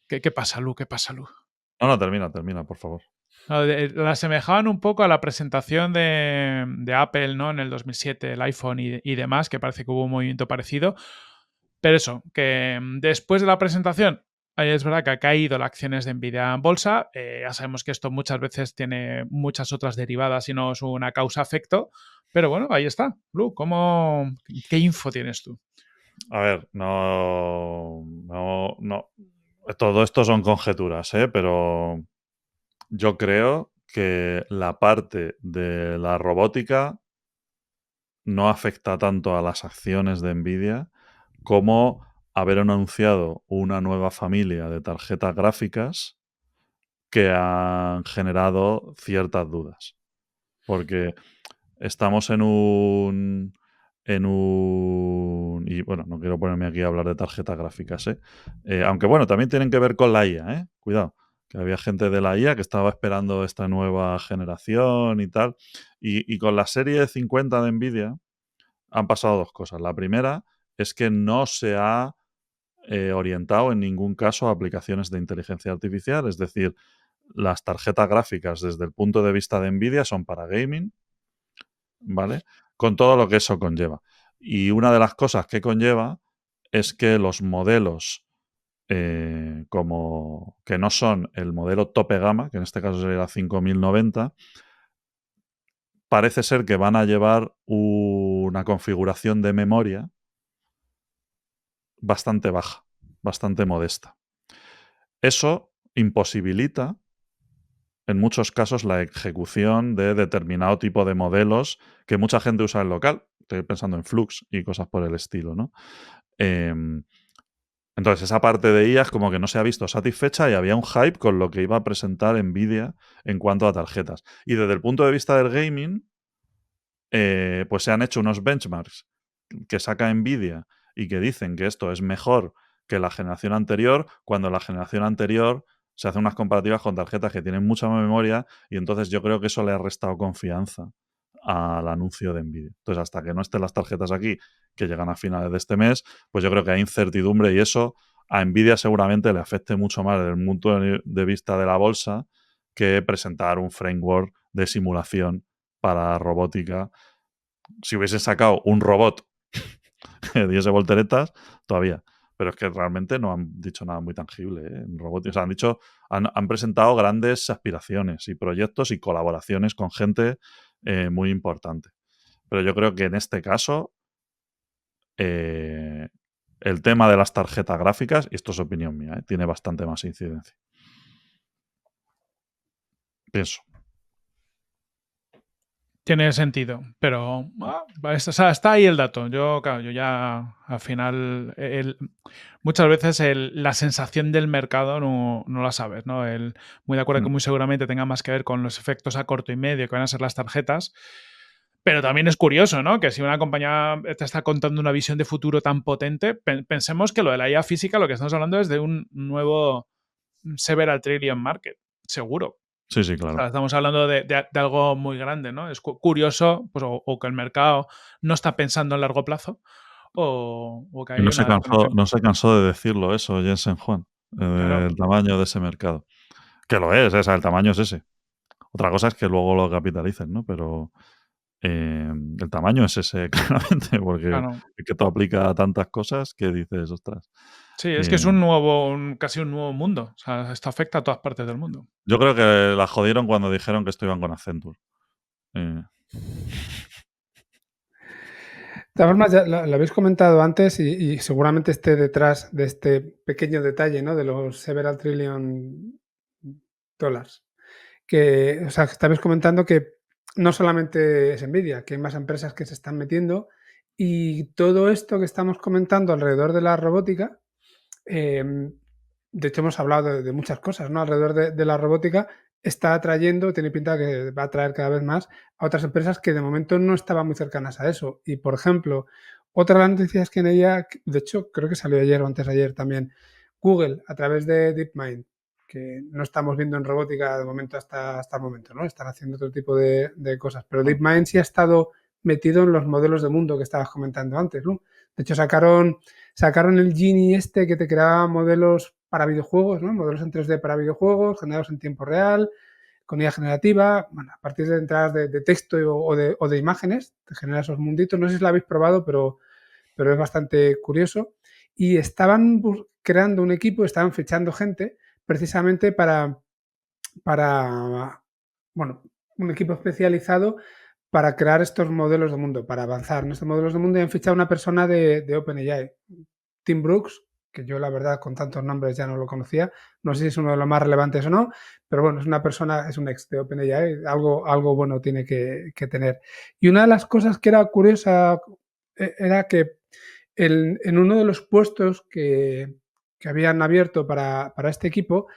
¿Qué pasa, Lu? ¿Qué pasa, Lu? No, termina, por favor. La asemejaban un poco a la presentación de Apple, ¿no? En el 2007, el iPhone y demás, que parece que hubo un movimiento parecido. Pero eso, que después de la presentación, es verdad que ha caído las acciones de Nvidia en bolsa. Ya sabemos que esto muchas veces tiene muchas otras derivadas y no es una causa-efecto. Pero bueno, ahí está. Lu, ¿qué info tienes tú? A ver, no. Todo esto son conjeturas, pero yo creo que la parte de la robótica no afecta tanto a las acciones de Nvidia como haber anunciado una nueva familia de tarjetas gráficas que han generado ciertas dudas. Porque estamos en un... Y bueno, no quiero ponerme aquí a hablar de tarjetas gráficas, aunque bueno, también tienen que ver con la IA, cuidado, que había gente de la IA que estaba esperando esta nueva generación y tal. Y con la serie 50 de Nvidia han pasado dos cosas. La primera es que no se ha orientado en ningún caso a aplicaciones de inteligencia artificial, es decir, las tarjetas gráficas desde el punto de vista de Nvidia son para gaming, ¿vale? Con todo lo que eso conlleva. Y una de las cosas que conlleva es que los modelos como que no son el modelo tope gama, que en este caso sería la 5090, parece ser que van a llevar una configuración de memoria bastante baja, bastante modesta. Eso imposibilita en muchos casos la ejecución de determinado tipo de modelos que mucha gente usa en local. Estoy pensando en Flux y cosas por el estilo, ¿no? Entonces, esa parte de IA es como que no se ha visto satisfecha y había un hype con lo que iba a presentar Nvidia en cuanto a tarjetas. Y desde el punto de vista del gaming, pues se han hecho unos benchmarks que saca Nvidia y que dicen que esto es mejor que la generación anterior, cuando la generación anterior se hace unas comparativas con tarjetas que tienen mucha más memoria, y entonces yo creo que eso le ha restado confianza al anuncio de Nvidia. Entonces, hasta que no estén las tarjetas aquí, que llegan a finales de este mes, pues yo creo que hay incertidumbre y eso a Nvidia seguramente le afecte mucho más desde el punto de vista de la bolsa que presentar un framework de simulación para robótica. Si hubiesen sacado un robot que diese volteretas, todavía. Pero es que realmente no han dicho nada muy tangible en robótica. O sea, han presentado grandes aspiraciones y proyectos y colaboraciones con gente muy importante. Pero yo creo que en este caso el tema de las tarjetas gráficas, y esto es opinión mía, tiene bastante más incidencia. Pienso. Tiene sentido, pero está ahí el dato. Yo ya al final, muchas veces la sensación del mercado no la sabes, ¿no? Muy de acuerdo que muy seguramente tenga más que ver con los efectos a corto y medio que van a ser las tarjetas, Pero también es curioso, ¿no? Que si una compañía te está contando una visión de futuro tan potente, pensemos que lo de la IA física, lo que estamos hablando es de un nuevo several trillion market, seguro. Sí, O sea, claro. estamos hablando de algo muy grande, ¿no? Es curioso, pues, o que el mercado no está pensando en largo plazo, o que Y hay una desconexión. no se cansó de decirlo eso, Jensen Huang, Claro, el tamaño de ese mercado. Que lo es, el tamaño es ese. Otra cosa es que luego lo capitalicen, ¿no? Pero el tamaño es ese, claramente, porque claro. es que todo aplica a tantas cosas que dices, ostras. Sí, es que es Eh, casi un nuevo mundo. O sea, esto afecta a todas partes del mundo. yo creo que la jodieron cuando dijeron que esto iban con Accenture. Eh, De todas formas, ya lo habéis comentado antes y seguramente esté detrás de este pequeño detalle, ¿no? De los several trillion dollars. Que, o sea, que estabais comentando que no solamente es Nvidia, que hay más empresas que se están metiendo y todo esto que estamos comentando alrededor de la robótica, de hecho hemos hablado de muchas cosas, ¿no? Alrededor de la robótica está atrayendo, tiene pinta que va a atraer cada vez más a otras empresas que de momento no estaban muy cercanas a eso. Y, por ejemplo, otra de las noticias que en ella, de hecho, creo que salió ayer o antes de ayer también, Google, a través de DeepMind, que no estamos viendo en robótica de momento hasta el momento, ¿no? Están haciendo otro tipo de cosas. Pero DeepMind sí ha estado metido en los modelos de mundo que estabas comentando antes, ¿no? De hecho, sacaron el Genie este que te creaba modelos para videojuegos, ¿no? Modelos en 3D para videojuegos, generados en tiempo real, con IA generativa, bueno, a partir de entradas de texto o de imágenes, te genera esos munditos. No sé si lo habéis probado, pero es bastante curioso. Y estaban creando un equipo, estaban fichando gente precisamente para, bueno, un equipo especializado para crear estos modelos de mundo, para avanzar en estos modelos de mundo y han fichado a una persona de OpenAI, Tim Brooks, que yo la verdad con tantos nombres ya no lo conocía, no sé si es uno de los más relevantes o no, pero bueno, es una persona, es un ex de OpenAI, algo bueno tiene que tener. Y una de las cosas que era curiosa era que en uno de los puestos que habían abierto para este equipo,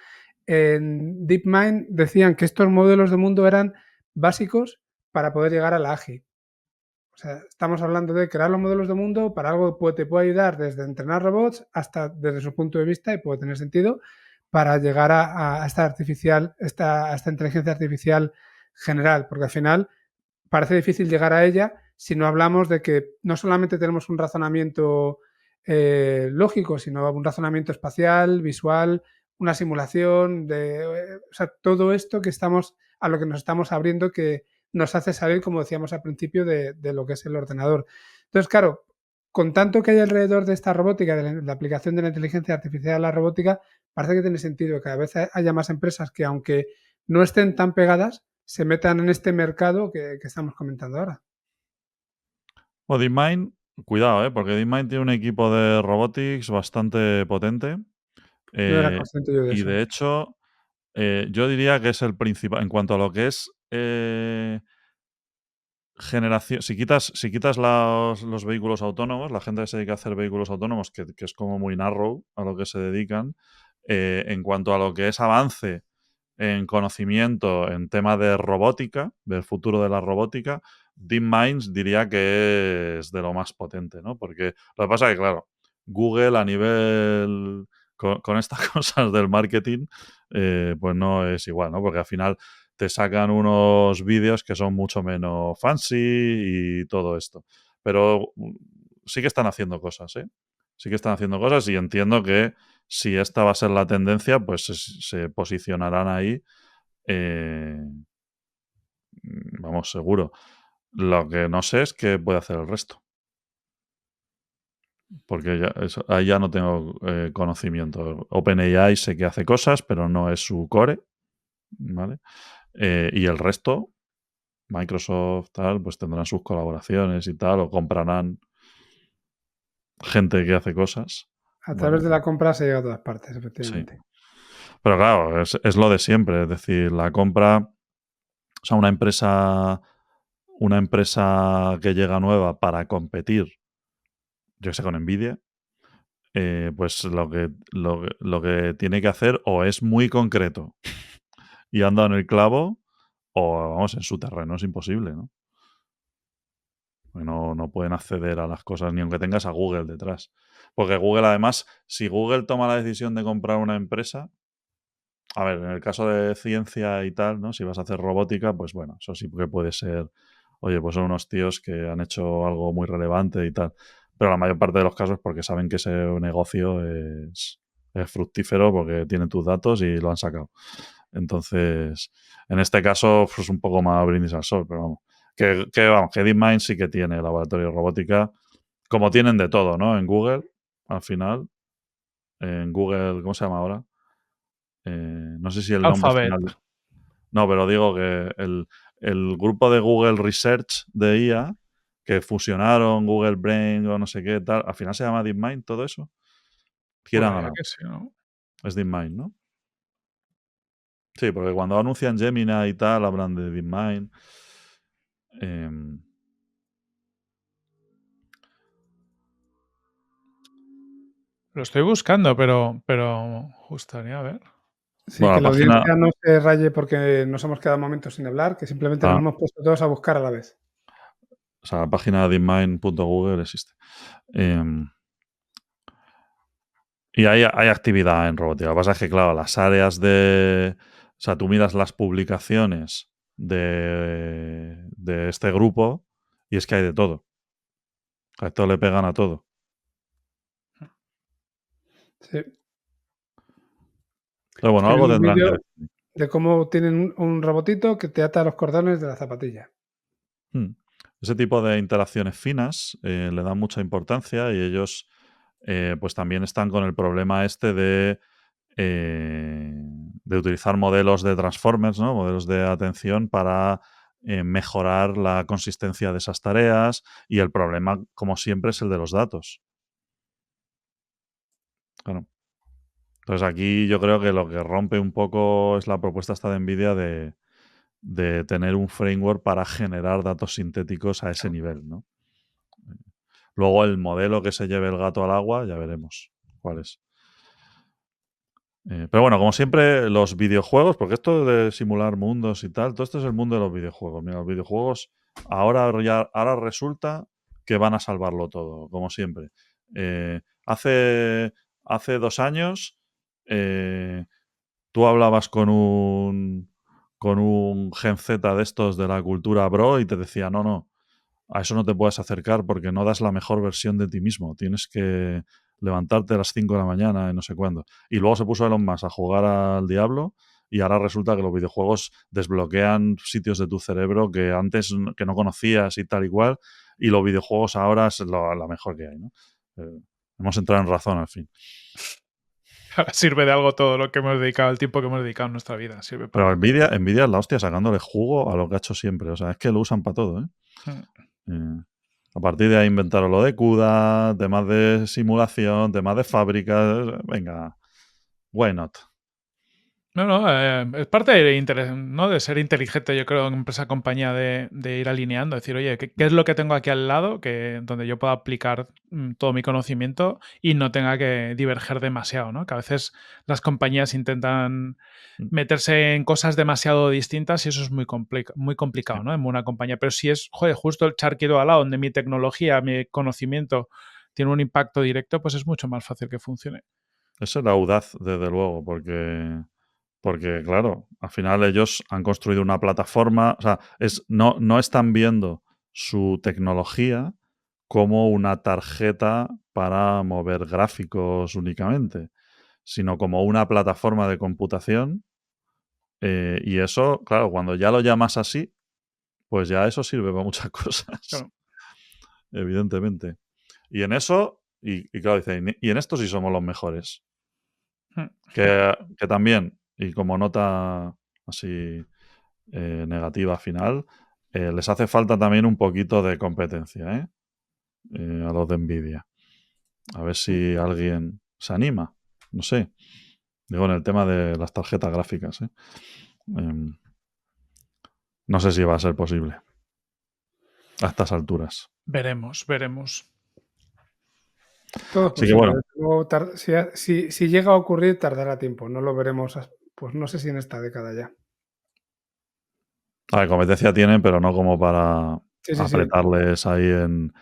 en DeepMind decían que estos modelos de mundo eran básicos para poder llegar a la AGI. O sea, estamos hablando de crear los modelos de mundo para algo que te puede ayudar desde entrenar robots hasta desde su punto de vista, y puede tener sentido, para llegar a esta inteligencia artificial general, porque al final parece difícil llegar a ella si no hablamos de que no solamente tenemos un razonamiento lógico, sino un razonamiento espacial, visual, una simulación, o sea, todo esto a lo que nos estamos abriendo que nos hace salir, como decíamos al principio, de lo que es el ordenador. Entonces, claro, con tanto que hay alrededor de esta robótica, de la aplicación de la inteligencia artificial a la robótica, parece que tiene sentido que cada vez haya más empresas que, aunque no estén tan pegadas, se metan en este mercado que estamos comentando ahora. o DeepMind, cuidado, porque DeepMind tiene un equipo de robotics bastante potente. No era eh, consciente yo de y eso. de hecho, yo diría que es el principal. En cuanto a lo que es generación. Si quitas los vehículos autónomos, la gente que se dedica a hacer vehículos autónomos, que es como muy narrow a lo que se dedican, en cuanto a lo que es avance en conocimiento en tema de robótica, del futuro de la robótica, DeepMind diría que es de lo más potente, ¿no? Porque lo que pasa es que, claro, Google a nivel con estas cosas del marketing, pues no es igual, ¿no? Porque al final te sacan unos vídeos que son mucho menos fancy y todo esto. Pero sí que están haciendo cosas, ¿eh? Sí que están haciendo cosas y entiendo que si esta va a ser la tendencia, pues se posicionarán ahí, eh, vamos, seguro. Lo que no sé es qué puede hacer el resto, porque ahí ya no tengo conocimiento. OpenAI sé que hace cosas, pero no es su core, ¿vale? Y el resto, Microsoft, tal, pues tendrán sus colaboraciones y tal, o comprarán gente que hace cosas. A Bueno, través de la compra se llega a todas partes, sí. efectivamente. Pero claro, es lo de siempre. Es decir, la compra, o sea, una empresa que llega nueva para competir, yo que sé, con Nvidia, pues lo que tiene que hacer o es muy concreto y anda en el clavo, o vamos, en su terreno es imposible, ¿no? Porque no pueden acceder a las cosas, ni aunque tengas a Google detrás. Porque Google, además, si Google toma la decisión de comprar una empresa, a ver, en el caso de ciencia y tal, ¿no? Si vas a hacer robótica, pues bueno, eso sí que puede ser, oye, pues son unos tíos que han hecho algo muy relevante y tal. Pero la mayor parte de los casos es porque saben que ese negocio es fructífero porque tienen tus datos y lo han sacado. Entonces, en este caso, pues un poco más brindis al sol, pero vamos. Vamos, que DeepMind sí que tiene laboratorio de robótica, como tienen de todo, ¿no? En Google, al final, en Google, ¿cómo se llama ahora? No sé si el nombre Alphabet. final. No, pero digo que el grupo de Google Research de IA, que fusionaron Google Brain o no sé qué, tal, al final se llama DeepMind, todo eso. ¿Quién ha Juraría ganado? que sí, ¿no? Es DeepMind, ¿no? Sí, porque cuando anuncian Gemini y tal, hablan de DeepMind. Lo estoy buscando, pero gustaría ver. Sí, Bueno, que la la página. audiencia no se raye porque nos hemos quedado momentos sin hablar, que simplemente nos hemos puesto todos a buscar a la vez. O sea, la página deepmind.google existe. Y hay actividad en robótica. Lo que pasa es que, claro, las áreas de. O sea, tú miras las publicaciones de este grupo y es que hay de todo. A esto le pegan a todo. Sí. Pero bueno, Estoy algo viendo un tendrán que vídeo decir. de cómo tienen un robotito que te ata los cordones de la zapatilla. Ese tipo de interacciones finas le dan mucha importancia y ellos pues también están con el problema este de utilizar modelos de transformers, ¿no? Modelos de atención para mejorar la consistencia de esas tareas y el problema, como siempre, es el de los datos. Claro. Entonces aquí yo creo que lo que rompe un poco es la propuesta esta de NVIDIA de tener un framework para generar datos sintéticos a ese nivel, ¿no? Luego el modelo que se lleve el gato al agua, ya veremos cuál es. Pero bueno, como siempre, los videojuegos, porque esto de simular mundos y tal, todo esto es el mundo de los videojuegos. Mira, los videojuegos ahora resulta que van a salvarlo todo, como siempre. Hace 2 años tú hablabas con un Gen Z de estos de la cultura bro y te decía, no, a eso no te puedes acercar porque no das la mejor versión de ti mismo. Tienes que levantarte a las 5 de la mañana y no sé cuándo. Y luego se puso Elon Musk a jugar al Diablo y ahora resulta que los videojuegos desbloquean sitios de tu cerebro que antes que no conocías y tal y cual. Y los videojuegos ahora es la mejor que hay, ¿no? Hemos entrado en razón al fin. Ahora sirve de algo todo lo que hemos dedicado, el tiempo que hemos dedicado en nuestra vida. Sirve para Pero algo. Nvidia es la hostia sacándole jugo a lo que ha hecho siempre. O sea, es que lo usan para todo, ¿eh? A partir de ahí inventaron lo de CUDA, temas de simulación, temas de fábricas. Venga, why not? No, es parte de, ¿no? De ser inteligente, yo creo, en empresa compañía, de ir alineando, decir, oye, ¿qué es lo que tengo aquí al lado donde yo pueda aplicar todo mi conocimiento y no tenga que diverger demasiado, ¿no? Que a veces las compañías intentan meterse en cosas demasiado distintas y eso es muy complicado, ¿no? En una compañía. Pero si es, joder, justo el charquito al lado donde mi tecnología, mi conocimiento tiene un impacto directo, pues es mucho más fácil que funcione. Eso es la audaz, desde luego, porque claro, al final ellos han construido una plataforma, o sea, no están viendo su tecnología como una tarjeta para mover gráficos únicamente, sino como una plataforma de computación. Y eso, claro, cuando ya lo llamas así, pues ya eso sirve para muchas cosas, Claro. evidentemente. Y en eso, y claro, dicen, y en esto sí somos los mejores. Que también, y como nota así negativa final, les hace falta también un poquito de competencia, a los de Nvidia. A ver si alguien se anima. No sé. Digo, en el tema de las tarjetas gráficas, no sé si va a ser posible a estas alturas. Veremos. Todo es Así que posible. bueno, Desde luego, si llega a ocurrir, tardará tiempo. No lo veremos, pues no sé si en esta década ya. a ver, competencia tienen, pero no como para Sí, sí, sí. apretarles ahí en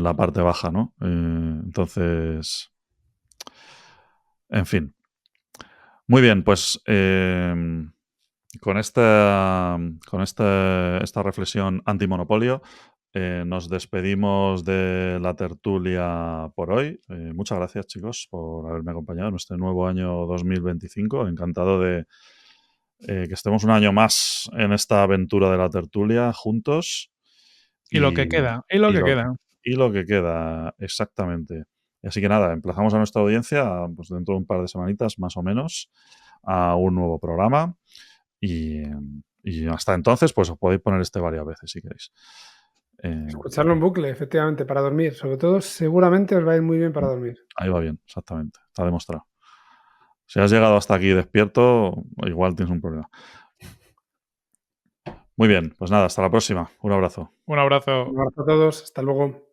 la parte baja, ¿no? Entonces, en fin. Muy bien, pues con esta reflexión antimonopolio nos despedimos de la tertulia por hoy. Muchas gracias, chicos, por haberme acompañado en este nuevo año 2025. Encantado de que estemos un año más en esta aventura de la tertulia juntos. Y lo que queda, y lo que queda. Y lo que queda, exactamente. Así que nada, emplazamos a nuestra audiencia pues dentro de un par de semanitas, más o menos, a un nuevo programa. Y hasta entonces, pues os podéis poner varias veces si queréis. Escucharlo en bucle, efectivamente, para dormir. Sobre todo, seguramente os va a ir muy bien para dormir. Ahí va bien, exactamente. Está demostrado. Si has llegado hasta aquí despierto, igual tienes un problema. Muy bien, pues nada, hasta la próxima. Un abrazo. Un abrazo. Un abrazo a todos. Hasta luego.